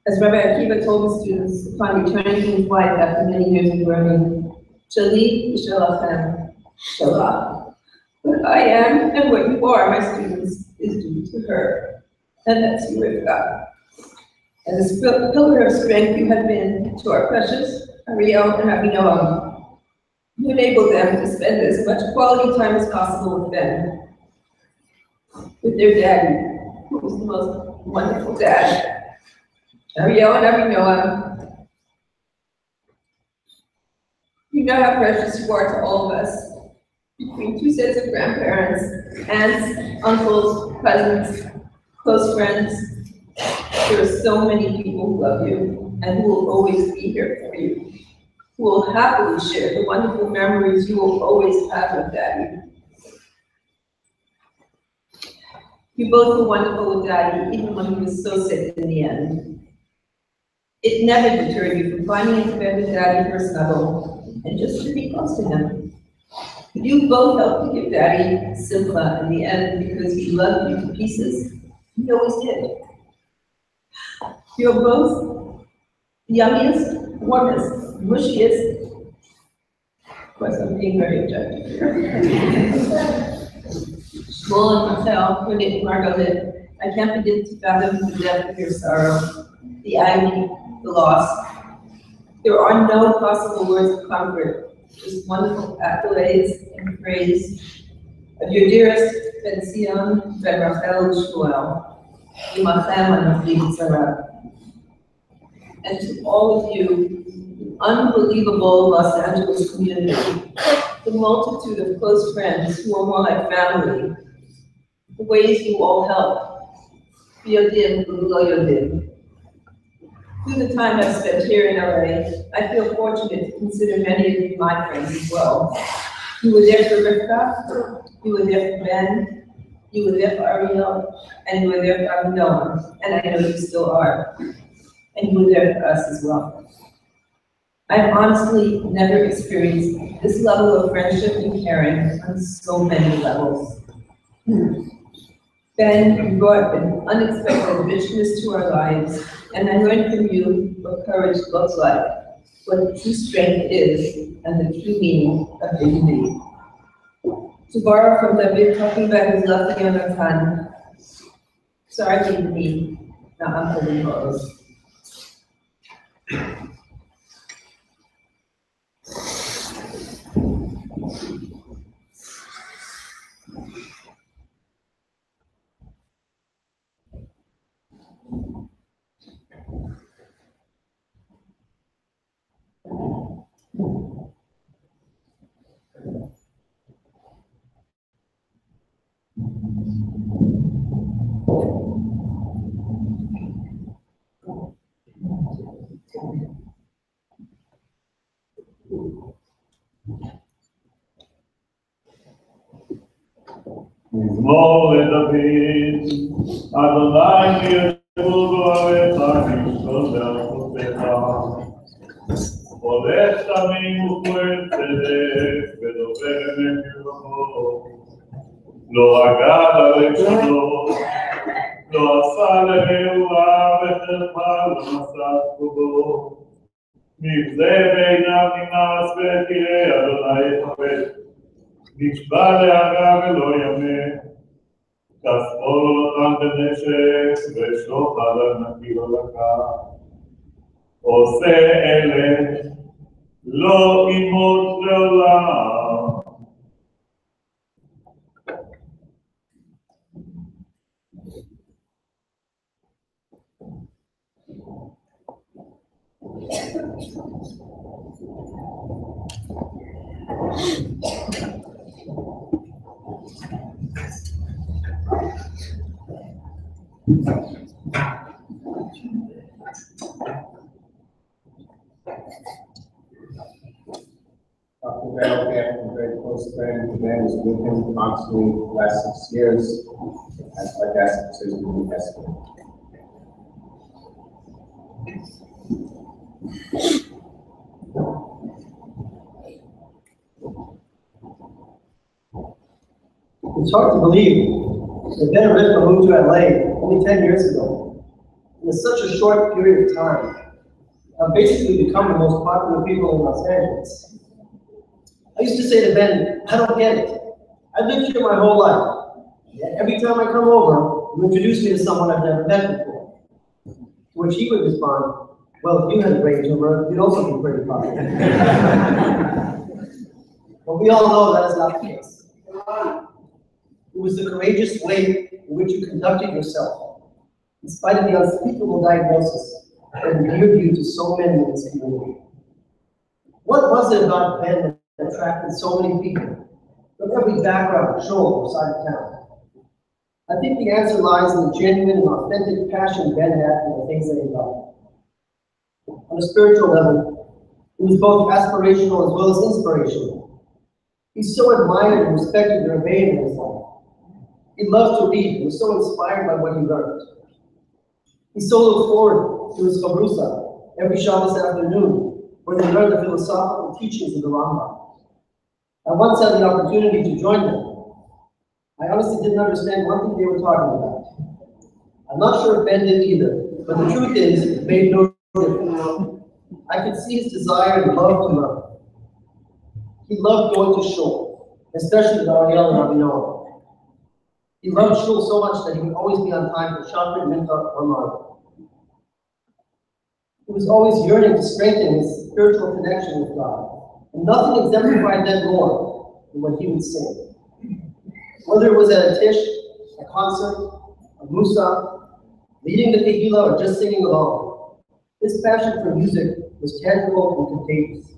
As Rabbi Akiva told his students upon returning to his wife after many years of learning, Shali Shalachem, Shalah. What I am and what you are, my students, is her, and that's you, Rivka. And this pillar of strength you have been to our precious Ariel and Abinoam. You enable them to spend as much quality time as possible with them, with their daddy, who is the most wonderful dad. Ariel and Abinoam, you know how precious you are to all of us. Between two sets of grandparents, aunts, uncles, cousins, close friends, there are so many people who love you and who will always be here for you, who will happily share the wonderful memories you will always have with Daddy. You both were wonderful with Daddy, even when he was so sick in the end. It never deterred you from climbing into bed with Daddy for a snuggle and just to be close to him. You both helped to give Daddy Simcha in the end because he loved you to pieces. He always did. You're both the yummiest, warmest, mushiest. Of course, I'm being very objective here. Shmuel and Martel, Margaret, I can't begin to fathom the depth of your sorrow, the agony, the loss. There are no possible words of comfort, just wonderful accolades and praise of your dearest Ben Sion, Ben Rachel, Shmuel, Yimachem Anachim Sarah. And to all of you, the unbelievable Los Angeles community, the multitude of close friends who are more like family, the ways you all help, Yodim, Lo Yodim. Through the time I've spent here in LA, I feel fortunate to consider many of you my friends as well. You were there for Rivka, you were there for Ben, you were there for Ariel, and you were there for Abinoam, and I know you still are. And you were there for us as well. I've honestly never experienced this level of friendship and caring on so many levels. Ben, you brought an unexpected richness to our lives, and I learned from you what courage looks like, what true strength is, and the true meaning of dignity. To borrow from David talking about his love for Yonatan, sorry to me, not Uncle Rose. מזמור לדוד, אדוני ישבו גואריך לשקול בארצותיך. הולך תמים ופועל צדק, ודובר אמת בלבבו. לא אגד על לשונו, לא עשה לרעהו רע וחרפה לא נשא כבודו. מבזה בעיניו נמאס ואת יראה אדוני יכבד. נשבע להגה ולא ימה, כספו לא נתן בנשק, ושוחד על נקי לא לקח. עושה אלה, לא ימות לעולם. Dr. Bell, a very close friend, the man was with him constantly for the last 6 years, as my dad says, we best friend. It's hard to believe that Ben and Rivka moved to LA only 10 years ago. In such a short period of time, I've basically become the most popular people in Los Angeles. I used to say to Ben, I don't get it. I've lived here my whole life. Yet every time I come over, you introduce me to someone I've never met before. To which he would respond, well, if you had a brain tumor, you'd also be pretty popular. But we all know that is not the case. It was the courageous way in which you conducted yourself, in spite of the unspeakable diagnosis that endeared you to so many in this community. What was it about Ben that attracted so many people from every background, shore, or side of town? I think the answer lies in the genuine and authentic passion Ben had for the things that he loved. On a spiritual level, he was both aspirational as well as inspirational. He so admired and respected the Rebbeim in his life. He loved to read and was so inspired by what he learned. He so looked forward to his chavrusa every Shabbos afternoon, where they learned the philosophical teachings of the Rambam. I once had the opportunity to join them. I honestly didn't understand one thing they were talking about. I'm not sure if Ben did either, but the truth is, it made no difference. I could see his desire and love to learn. He loved going to shul, especially with Ariel and Abinoam. He loved shul so much that he would always be on time for Shachrit, Mincha, or Maariv. He was always yearning to strengthen his spiritual connection with God, and nothing exemplified that more than what he would sing. Whether it was at a tish, a concert, a musa, leading the tehillah, or just singing along, his passion for music was tangible and contagious.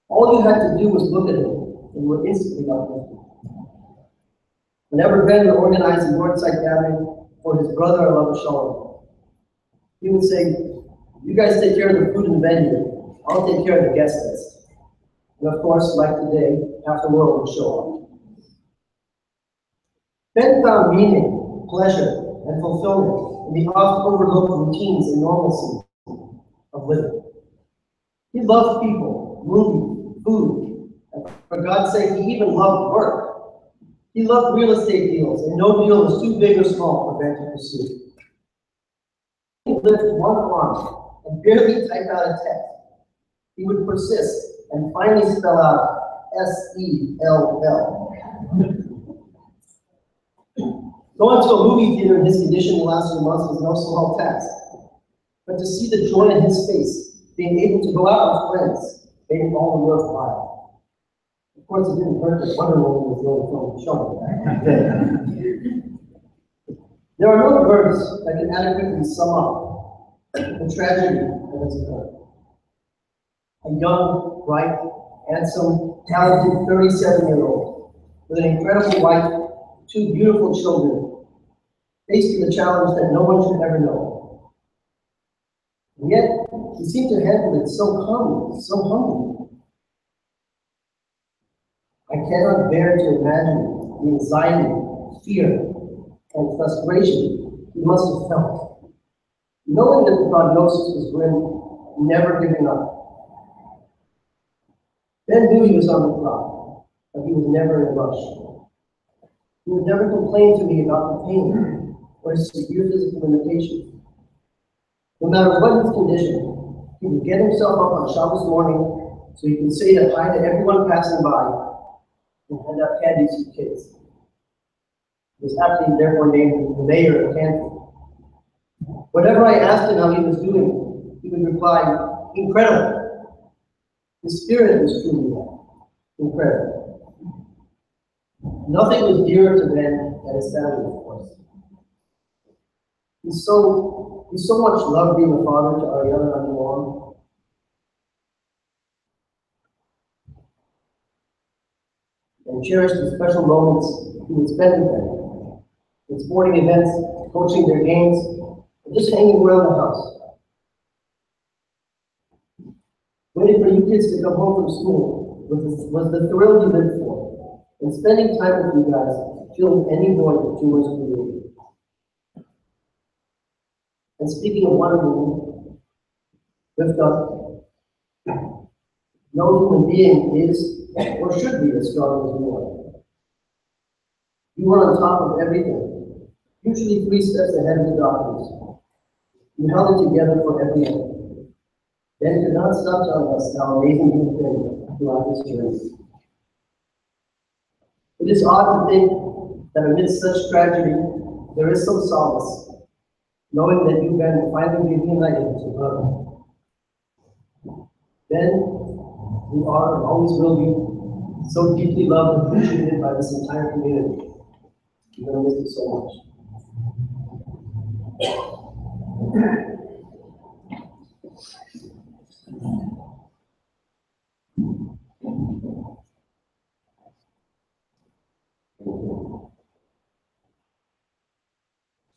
All you had to do was look at him, and you were instantly uplifted. Whenever Ben would organize a Northside gathering for his brother Alav Shalom, he would say, you guys take care of the food and venue, I'll take care of the guest list. And of course, like today, half the world would show up. Ben found meaning, pleasure, and fulfillment in the oft-overlooked routines and normalcy of living. He loved people, movie, food, and for God's sake, he even loved work. He loved real estate deals, and no deal was too big or small for Ben to pursue. He would lift one arm and barely type out a text. He would persist and finally spell out S-E-L-L. Going to a movie theater in his condition the last few months was no small task. But to see the joy in his face, being able to go out with friends, made it all worthwhile. Of course, it didn't hurt that Wonder Woman was the only film showing back then. There are no words that can adequately sum up the tragedy that has occurred. A young, bright, handsome, talented 37-year-old with an incredible wife, 2 beautiful children, faced with a challenge that no one should ever know. And yet, he seemed to handle it so calmly, so humbly. I cannot bear to imagine the anxiety, fear, and frustration he must have felt, knowing that the prognosis was grim, never giving up. Ben knew he was on the clock, but he was never in a rush. He would never complain to me about the pain or his severe physical limitations. No matter what his condition, he would get himself up on Shabbos morning so he could say hi to everyone passing by and hand out candy to the kids. He was aptly therefore named the mayor of Canton. Whatever I asked him how he was doing, he would reply, incredible. His spirit was truly incredible. Nothing was dearer to Ben than his family, of course. He so much loved being a father to Ariel and Abinoam. And cherished the special moments he would spend with them, in sporting events, coaching their games, and just hanging around the house. Waiting for you kids to come home from school was the thrill he lived for, and spending time with you guys filled any void that tumors created. And speaking of one woman, lift up. No human being is or should be as strong as you are. You were on top of everything, usually 3 steps ahead of the doctors. You held it together for everyone. Ben could not stop telling us how amazing you've been throughout this journey. It is odd to think that amidst such tragedy, there is some solace, knowing that you, Ben, will finally be reunited to her. Ben, you are and always will be so deeply loved and appreciated by this entire community. You're going to miss it so much.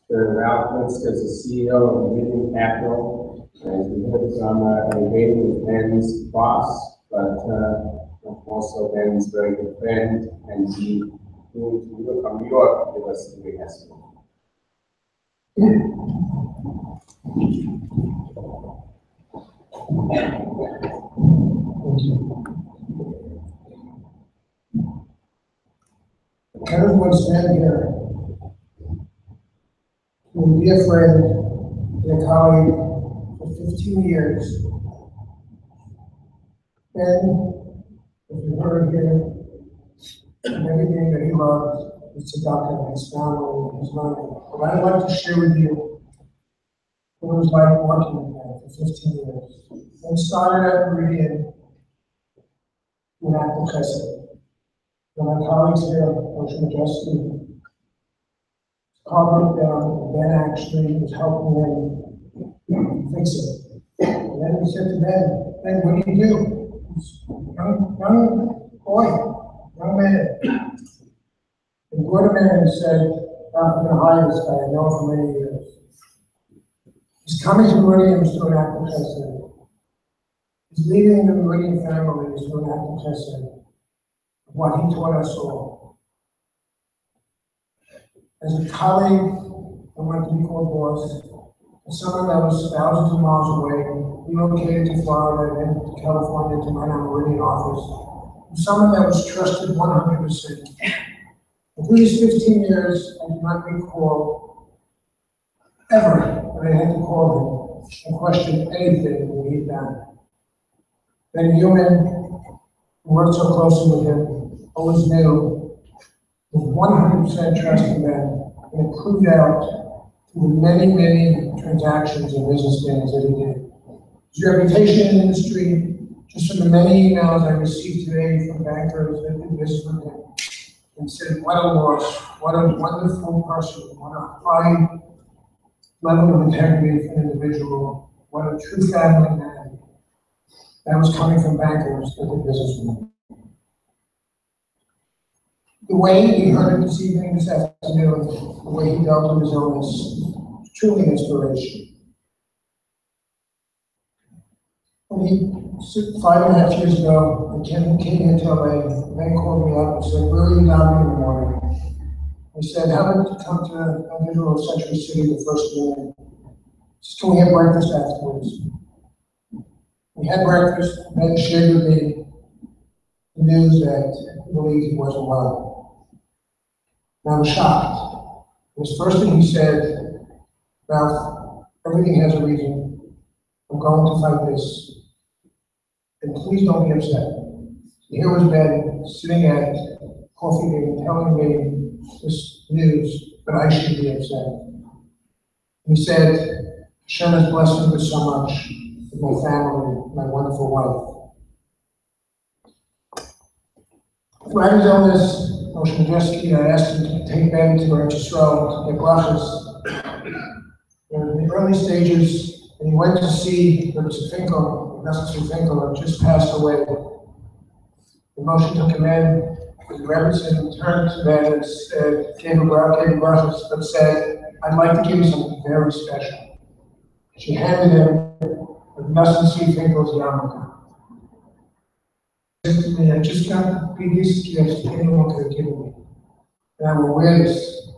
Ralph List is the CEO of Living Capital, and we heard from David was Ben's boss, but also Ben's very good friend, and he moved from New York to give us the big estimate. Everyone's been here. To be a friend and a colleague for 15 years. Ben, as you heard here, everything that he loves is seductive, his family, his learning. But I'd like to share with you what it was like working with him for 15 years. It started at Meridian in Acton Crescent. When my colleagues here, Moshe Majeski, car broke down, and Ben actually was helping him fix it. And then we said to Ben, what do you do? He's a young boy, young man. And Gordon man said, I'm going to hire this guy, I know him for many years. He's coming to Meridian to an active testing. He's leaving the Meridian family to an active testing of what he taught us all. As a colleague, I wanted to be called boss. As someone that was thousands of miles away, relocated to Florida and then to California to run our Meridian office. And someone that was trusted 100%. And through these 15 years, I did not recall ever that I had to call him and question anything that he'd done. Ben Human, who worked so closely with him, always knew with 100% trust in Ben, and it proved out through the many, many transactions and business things that he did. His reputation in the industry, just from the many emails I received today from bankers that did business with him, and said, what a loss, what a wonderful person, what a high level of integrity for an individual, what a true family man. That was coming from bankers that did business with him. The way we heard it this evening, this afternoon, the way he dealt with his illness, truly an inspiration. When he, 5.5 years ago, I came here to LA, and then called me up and said, where are you down in the morning? I said, how about you come to unusual Century City the first morning? Just can we have breakfast afterwards? We had breakfast, and then shared with me the news that he believed he wasn't well. And I was shocked. And the first thing he said, Ralph, everything has a reason. I'm going to fight this. And please don't be upset. Here was Ben sitting at coffee meeting telling me this news, but I should be upset. And he said, Hashem has blessed me with so much, with my family, my wonderful wife. Throughout his illness, Moshe Majeski, I asked him to take Ben to Eretz Yisrael to get brachas. In the early stages, and he went to see Mr. Finkel, Mr. Finkel had just passed away. And Moshe took him in, and the representative turned to Ben and said, gave him brachas, but said, I'd like to give you something very special. She handed him a Mr. Finkel's yarmulke. He said to me, I just got the biggest gift anyone could have given me, and I will wear this.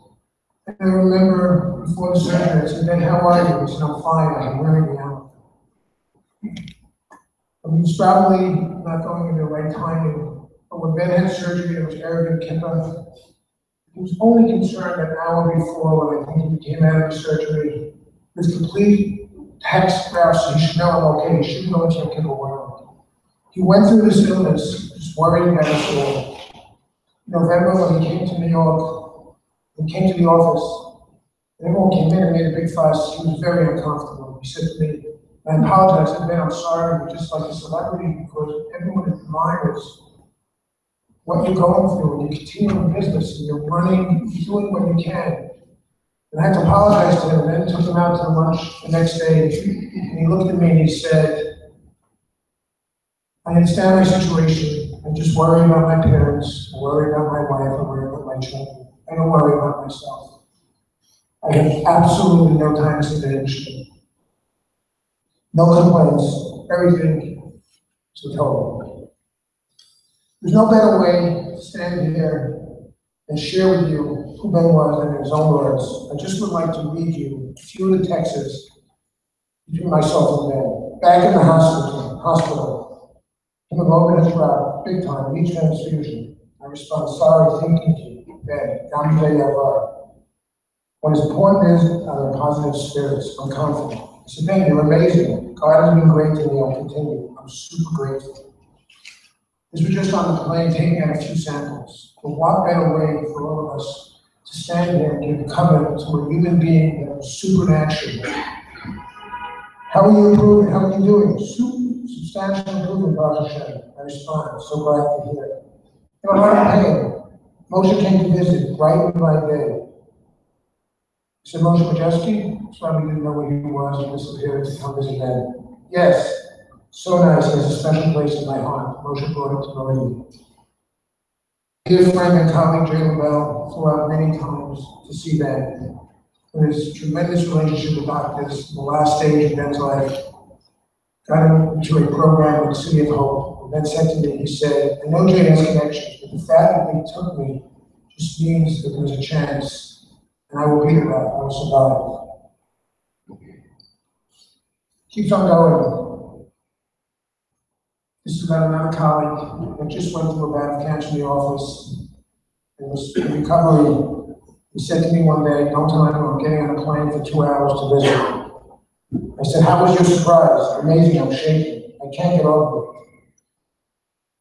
And I remember before the surgery, I said, Ben, how are you? He said, I'm fine, I'm wearing the yarmulke. He was probably not going in the right timing, but when Ben had surgery, it was Erev Kippur. He was only concerned an hour before, when I think he came out of the surgery, with complete text graphs, so he should know I'm okay, he shouldn't go into a Kippur world. He went through this illness, just worried about us all. In November, when he came to New York, He came to the office. Everyone came in and made a big fuss. He was very uncomfortable. He said to me, I apologize. I said, Ben, I'm sorry. You're just like a celebrity because everyone admires what you're going through, and you continue in business, and you're running, you're doing what you can. And I had to apologize to him, and then took him out to lunch the next day, and he looked at me and he said, I understand my situation. I just worry about my parents, I worry about my wife, I worry about my children. I don't worry about myself. I have absolutely no time to spend. No complaints, everything is total. There's no better way to stand here and share with you who Ben was in his own words. I just would like to read you a few of the texts between myself and Ben. Back in the hospital, hemoglobin has dropped big time, each transfusion. I respond, sorry, thinking you, Ben, Gamze Yavar. What is important is I'm in positive spirits, I'm confident. I said, Ben, you're amazing. God has been great to me, I'll continue. I'm super grateful. This was just on the plane, taking out a few samples. But what better way for all of us to stand here and give cover to a human being that was supernatural? How are you improving? How are you doing? Substantial improvement, Baruch Hashem. I respond, so glad to hear it. In a lot of pain. Moshe came to visit, bright and by day. I said, Moshe Majeski? Probably didn't know where he was, and disappeared to come visit Ben. Yes. So nice, he has a special place in my heart. Moshe brought him to know you. Dear friend and colleague Jalen Bell flew out many times to see Ben. In his tremendous relationship with doctors, in the last stage of Ben's life, got him into a program with City of Hope. And Ben said to me, he said, I know Jay has connections, but the fact that they took me just means that there's a chance, and I will beat it out, I will survive. Keeps on going. This is about another colleague that just went through a bout of cancer in the office and was in recovery. He said to me one day, don't tell anyone, I'm getting on a plane for 2 hours to visit. I said, how was your surprise? Amazing, I'm shaking. I can't get over it.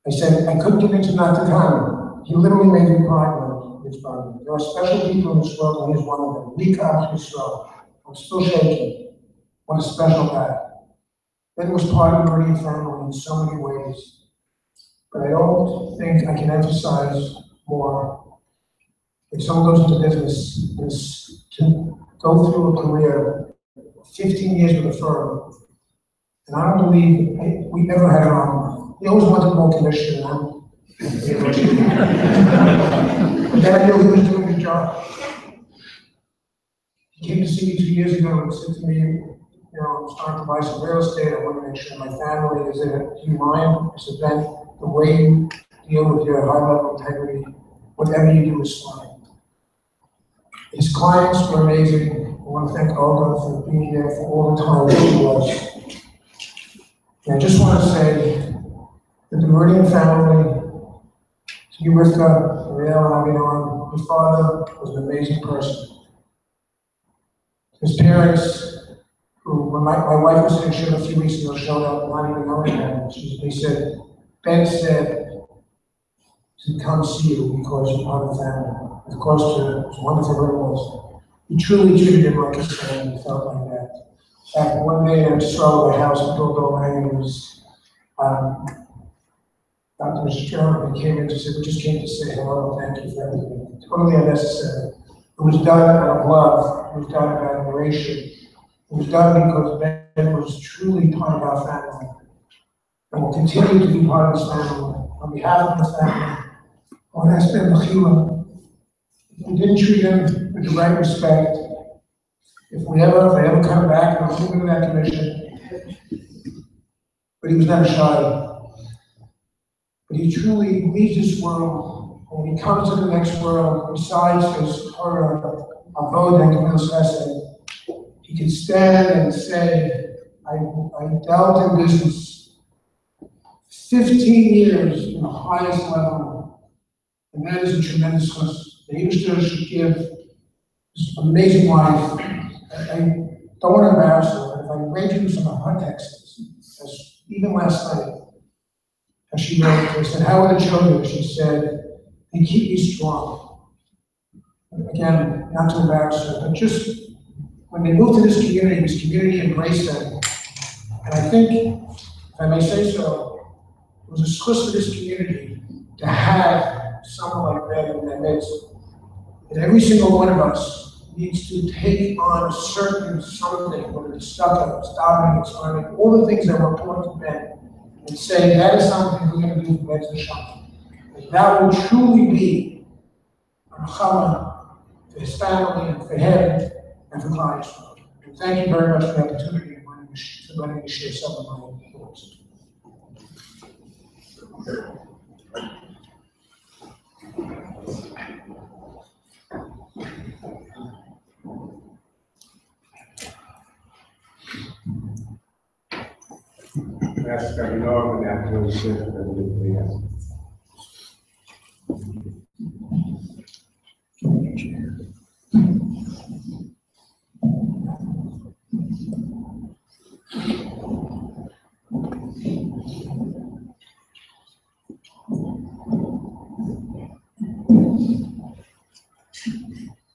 I said, I couldn't get into not to come. He literally made me cry when he responded. There are special people in this world, and he's one of them. We come to strong. I'm still shaking. What a special guy. Ben was part of the Meridian family in so many ways, but I don't think I can emphasize more. When someone goes into business, is to go through a career, 15 years with a firm, and I don't believe we ever had an arm. He always wanted more commission, and but then I knew he was doing the job. He came to see me 2 years ago and said to me, you know, I'm starting to buy some real estate. I want to make sure my family is in it. Do you mind? I said, Ben, the way you deal with your high level integrity, whatever you do is fine. His clients were amazing. I want to thank Olga for being there for all the time that she was. And I just want to say that the Meridian family, to you, Rivka, Ariel, and Avinon, your father was an amazing person. His parents, who, when my wife was in Shul a few weeks ago, showed up not even knowing him. They said, Ben said to come see you because you're part of the family. Of course, it was wonderful was. He truly treated him like his son. He felt like that. And one day I just saw the house and built over and it was Dr. Mr. Sherman. He came in to say, we just came to say hello, thank you for everything. Totally unnecessary. It was done out of love. It was done out of admiration. It was done because Ben was truly part of our family and will continue to be part of his family. On behalf of the family, I want to ask Ben Mechila, if we didn't treat him with the right respect, if they ever come back and move into that commission, but he was never shy. But he truly leaves this world, and when he comes to the next world, besides his Torah, Avod and Gemilas Chesed, he can stand and say, I dealt in business 15 years in the highest level, and that is a tremendous chus. The Yiddish should give this amazing life. I don't want to embarrass her, but if I read you some of her texts, as even last night, as she wrote, I said, how are the children? She said, they keep me strong. again, not to embarrass her, but just when they moved to this community embraced them. And I think, if I may say so, it was a source for this community to have someone like Ben in their midst. And every single one of us needs to take on a certain something, whether it's stuff, it's davening, it's learning, all the things that were important to Ben, and say that is something we're going to do for Ben's Neshama. And that will truly be a Nechama for his family and for him and for Klal Yisrael. And thank you very much for the opportunity for letting me share some of my thoughts. Ask Rabbi and after we share the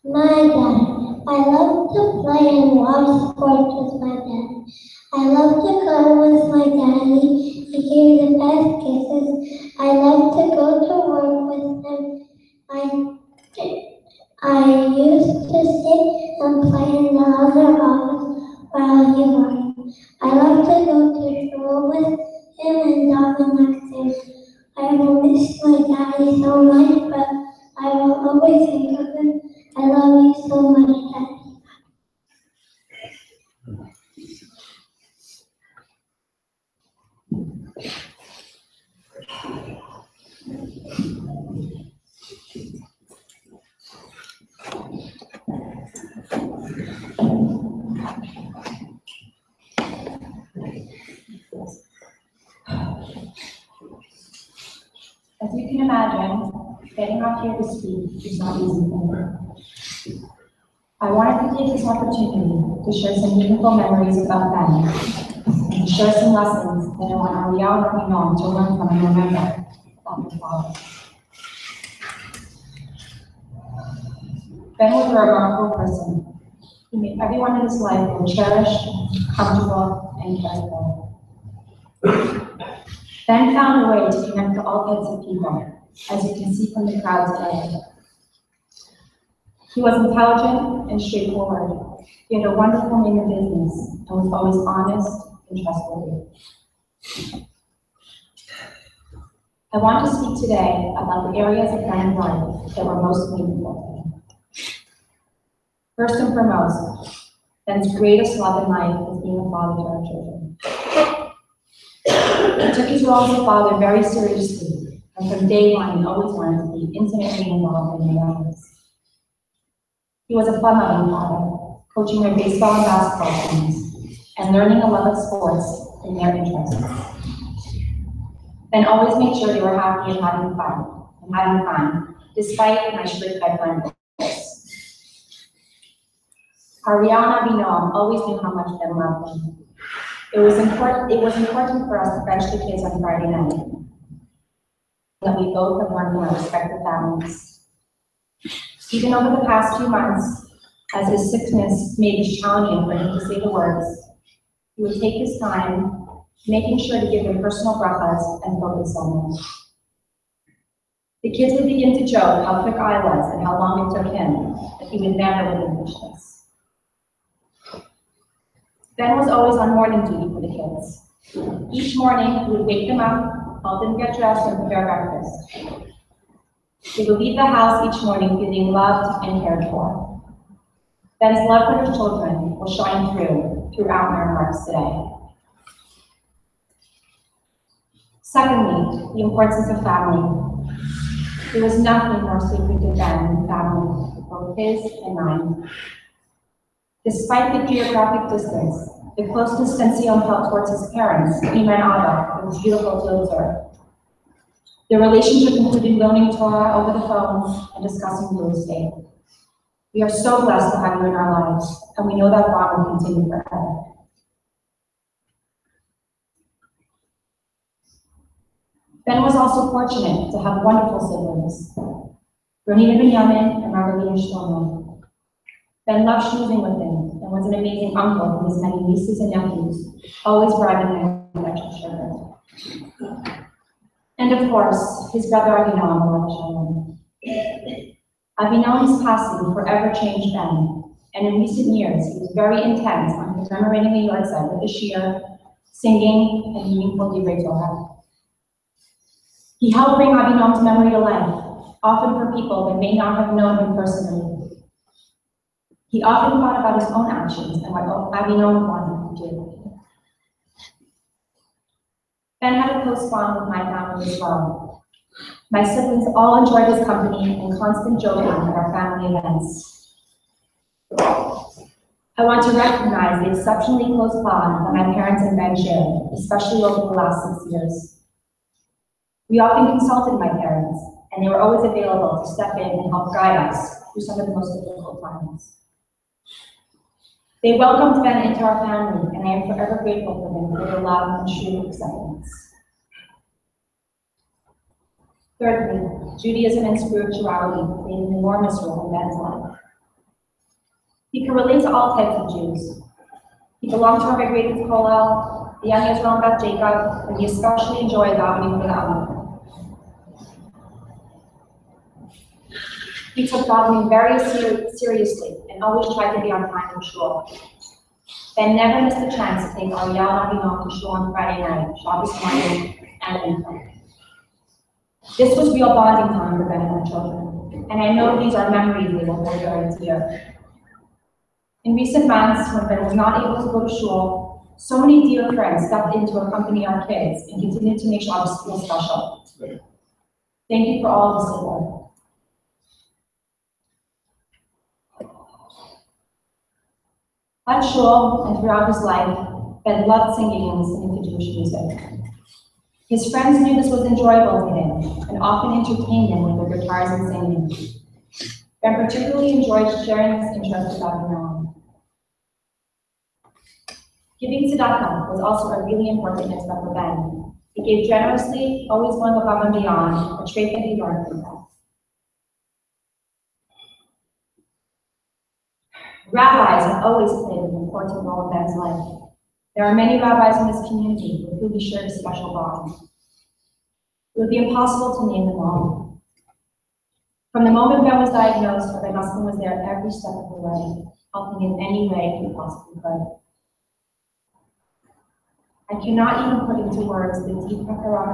My dad. I love to play and watch sports with my dad. I love to go with my daddy. He gives the best kisses. I love to go to work with him. I used to sit and play in the other office while he worked. I love to go to school with him and daven next to him. I will miss my daddy so much, but I will always think of him. I love you so much, Daddy. As you can imagine, getting up here to speak is not easy for me. I wanted to take this opportunity to share some meaningful memories about Ben and to share some lessons that I want our young Rabbi to learn from and remember about their father. Ben was a remarkable person. He made everyone in his life feel cherished, comfortable, and cared for. Ben found a way to connect to all types of people, as you can see from the crowd today. He was intelligent and straightforward. He had a wonderful name in business and was always honest and trustworthy. I want to speak today about the areas of Ben's life that were most meaningful to him. First and foremost, Ben's greatest love in life was being a father to our children. He took his role as a father very seriously, and from day one, he always wanted to be intimately involved in their lives. He was a fun-loving father, coaching their baseball and basketball teams, and learning a love of sports in their interests. Ben always made sure they were happy and having fun, despite my strict bedtime rules. Our Rihanna Binoam always knew how much Ben loved him. It was important for us to fetch the kids on Friday night, that we both have learned from our respective families. Even over the past few months, as his sickness made it challenging for him to say the words, he would take his time, making sure to give them personal brachas and focus on them. The kids would begin to joke how quick I was and how long it took him, but he would never relinquish this. Ben was always on morning duty for the kids. Each morning, he would wake them up, help them get dressed, and prepare breakfast. He would leave the house each morning feeling loved and cared for. Ben's love for his children will shine throughout our hearts today. Secondly, the importance of family. There was nothing more sacred to Ben than family, both his and mine. Despite the geographic distance, the closeness Sion felt towards his parents, Ima and Abba, was beautiful to observe. The relationship included learning Torah over the phone and discussing real estate. We are so blessed to have you in our lives, and we know that bond will continue forever. Ben was also fortunate to have wonderful siblings. Ronina Benjamin and Margarita Shlomo. Ben loved schmoozing with him and was an amazing uncle to his many nieces and nephews, always bribing them with extra sugar. And of course, his brother Avinam. Avinam's passing forever changed Ben, and in recent years, he was very intense on commemorating the yahrzeit with a shir, singing, and meaningful divrei Torah. He helped bring Avinam's memory to life, often for people that may not have known him personally. He often thought about his own actions and what Avinam wanted him to do. Ben had a close bond with my family as well. My siblings all enjoyed his company and constant joking at our family events. I want to recognize the exceptionally close bond that my parents and Ben shared, especially over the last 6 years. We often consulted my parents, and they were always available to step in and help guide us through some of the most difficult times. They welcomed Ben into our family, and I am forever grateful for them for their love and true acceptance. Thirdly, Judaism and spirituality played an enormous role in Ben's life. He could relate to all types of Jews. He belonged to our Great Kollel, the young Israel and Beth Jacob, and he especially enjoyed davening for the Amidah. He took davening very seriously and always tried to be on time for shul. Ben never missed a chance to take Ariel and Avinam to shul on Friday night, Shabbos morning, and evening. This was real bonding time for Ben and our children, and I know these are memories they will hold very dear. In recent months, when Ben was not able to go to shul, so many dear friends stepped in to accompany our kids and continued to make Shabbos feel special. Thank you for all of the support. At shul and throughout his life, Ben loved singing and listening to Jewish music. His friends knew this was enjoyable to him and often entertained him with their guitars and singing. Ben particularly enjoyed sharing his interest with Avinam. Giving tzedakah was also a really important mitzvah for Ben. He gave generously, always going above and beyond, a trait that he learned from them. Rabbis have always played an important role in Ben's life. There are many rabbis in this community with whom he shared a special bond. It would be impossible to name them all. From the moment Ben was diagnosed, Rabbi Muslim was there every step of the way, helping in any way he possibly could. I cannot even put into words the deep hakarat I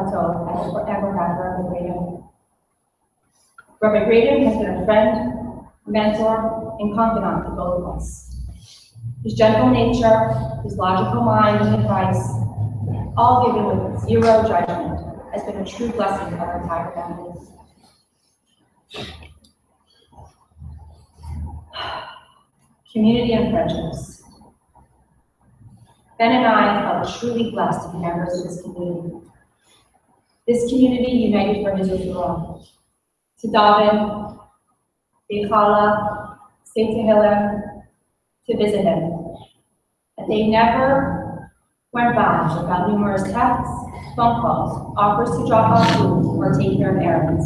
have forever had for Rabbi Graydon. Rabbi Graydon has been a friend, mentor, and confidant to both of us. His gentle nature, his logical mind, and advice, all given with zero judgment, has been a true blessing for our entire family. Community and friendships. Ben and I felt truly blessed to be members of this community. This community united for his Israel. To daven, Bechala, say Tehillim, to visit him. And they never went by without numerous texts, phone calls, offers to drop off food, or take care of errands.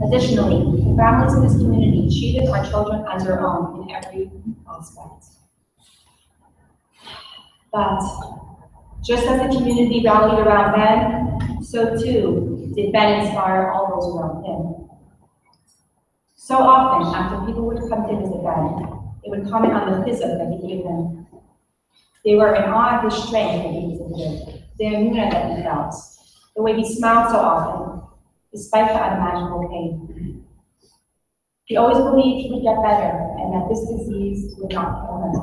Additionally, the families in this community treated our children as their own in every aspect. But just as the community rallied around Ben, so too did Ben inspire all those around him. So often, after people would come to visit Ben, they would comment on the physique that he gave them. They were in awe of his strength that he exhibited, the emunah that he felt, the way he smiled so often, despite the unimaginable pain. He always believed he would get better and that this disease would not kill him.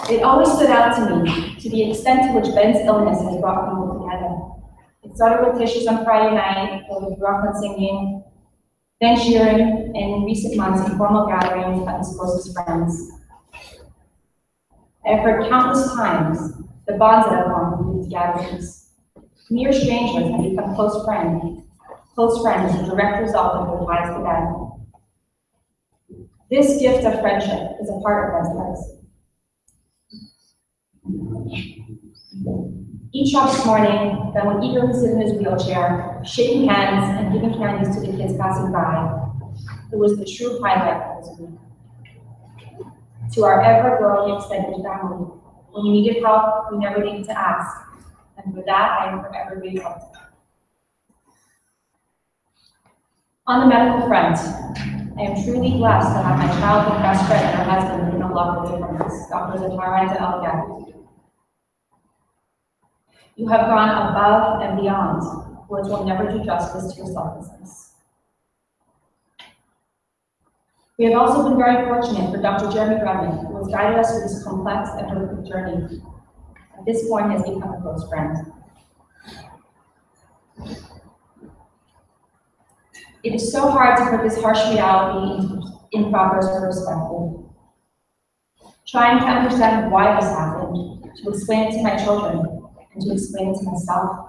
It always stood out to me to the extent to which Ben's illness has brought people together. It started with tissues on Friday night, with Brooklyn singing, then cheering, and in recent months, informal gatherings of his closest friends. I have heard countless times the bonds that have formed through these gatherings. Mere strangers have become close friends as a direct result of their ties to Ben. This gift of friendship is a part of Ben's legacy. Each Shabbos morning, Ben would eagerly sit in his wheelchair, shaking hands and giving candies to the kids passing by. It was the true highlight of this week. To our ever-growing extended family, when you needed help, we never needed to ask. And for that, I am forever grateful. On the medical front, I am truly blessed to have my childhood best friend and her husband in a lovely difference, Dr. Zatara and Elgak. You have gone above and beyond. Words will never do justice to your selflessness. We have also been very fortunate for Dr. Jeremy Grumman, who has guided us through this complex and horrific journey. At this point, has become a close friend. It is so hard to put this harsh reality in proper perspective. Trying to understand why this happened, to explain it to my children, and to explain it to myself.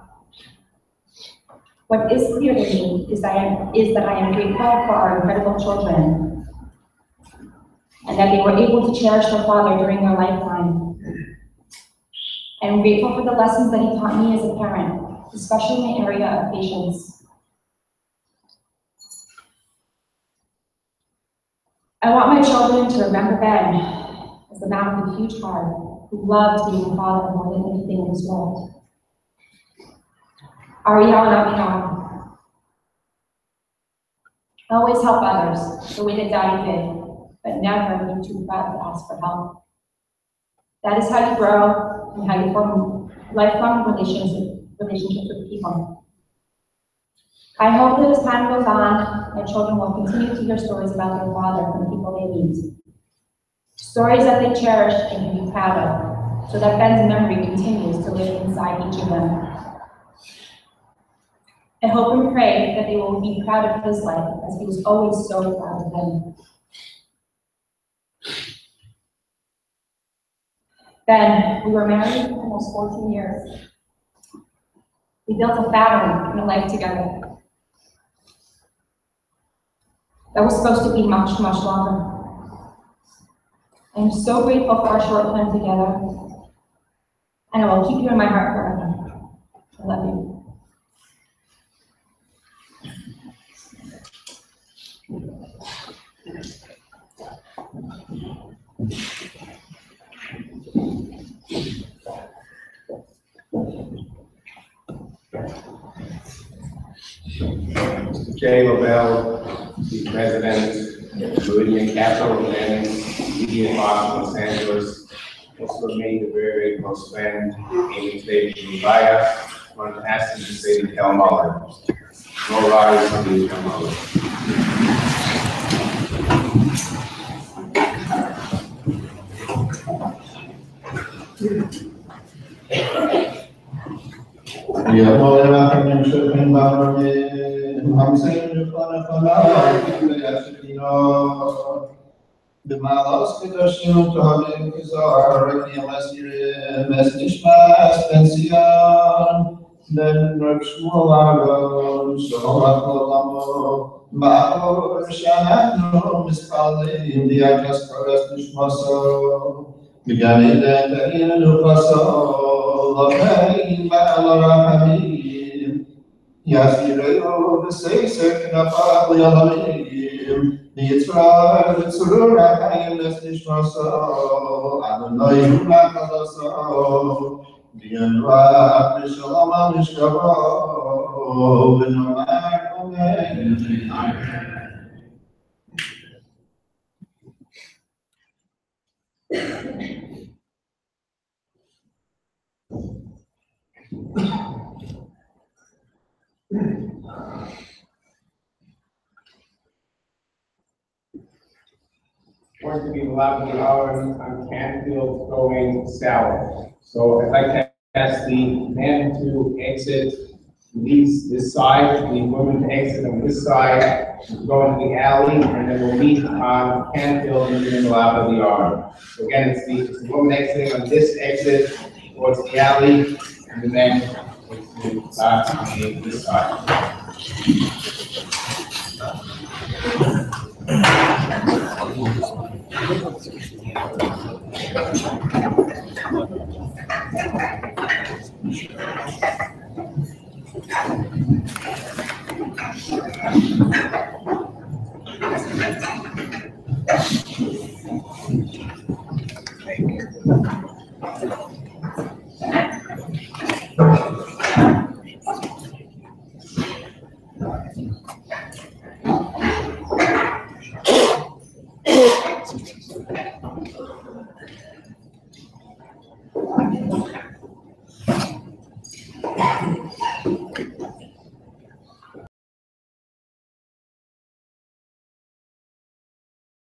What is clear to me is that I am grateful for our incredible children, and that they were able to cherish their father during their lifetime. I am grateful for the lessons that he taught me as a parent, especially in the area of patience. I want my children to remember Ben as the man with a huge heart who loved being a father more than anything in this world. Always help others the way that Daddy did, but never be too proud to ask for help. That is how you grow and how you form lifelong relationships with people. I hope that as time goes on, my children will continue to hear stories about their father from people they meet. Stories that they cherish and can be proud of, so that Ben's memory continues to live inside each of them. I hope and pray that they will be proud of his life, as he was always so proud of them. Ben, we were married for almost 14 years. We built a family and a life together. That was supposed to be much, much longer. I am so grateful for our short time together, and I will keep you in my heart forever. I love you. Mr. J. Lavelle, the president of the Meridian Capital and immediate Boston, Los Angeles, also made a very, very close friend, Amy David Levaya. I wanted to ask him to say the Kel Muller. No rise on the Kel Muller. يا مولانا من شر من همسين خلقنا يا شكينا بما لاس كداشين تهابين كزار يا مسنش ما سبنسيان من ركشمو على شهوات الله ما رشانو مسقالين ديا كسكرس نشماسو بجانب تأيين الفصل خير على حبيب يا سيريو بسيسك نفاق يا ضميم يترى بسرور حي لسنش مصر على النايم ما خلص بينوا بشلام مشكبا بنوعكم Going to be the lobby hours on Canfield going south. So I'd like to ask the men to exit this side, the women to exit on this side, go into the alley, and then we'll meet on Canfield and in the lobby of the yard. So again, it's the woman exiting on this exit towards the alley, and the men exiting on this side.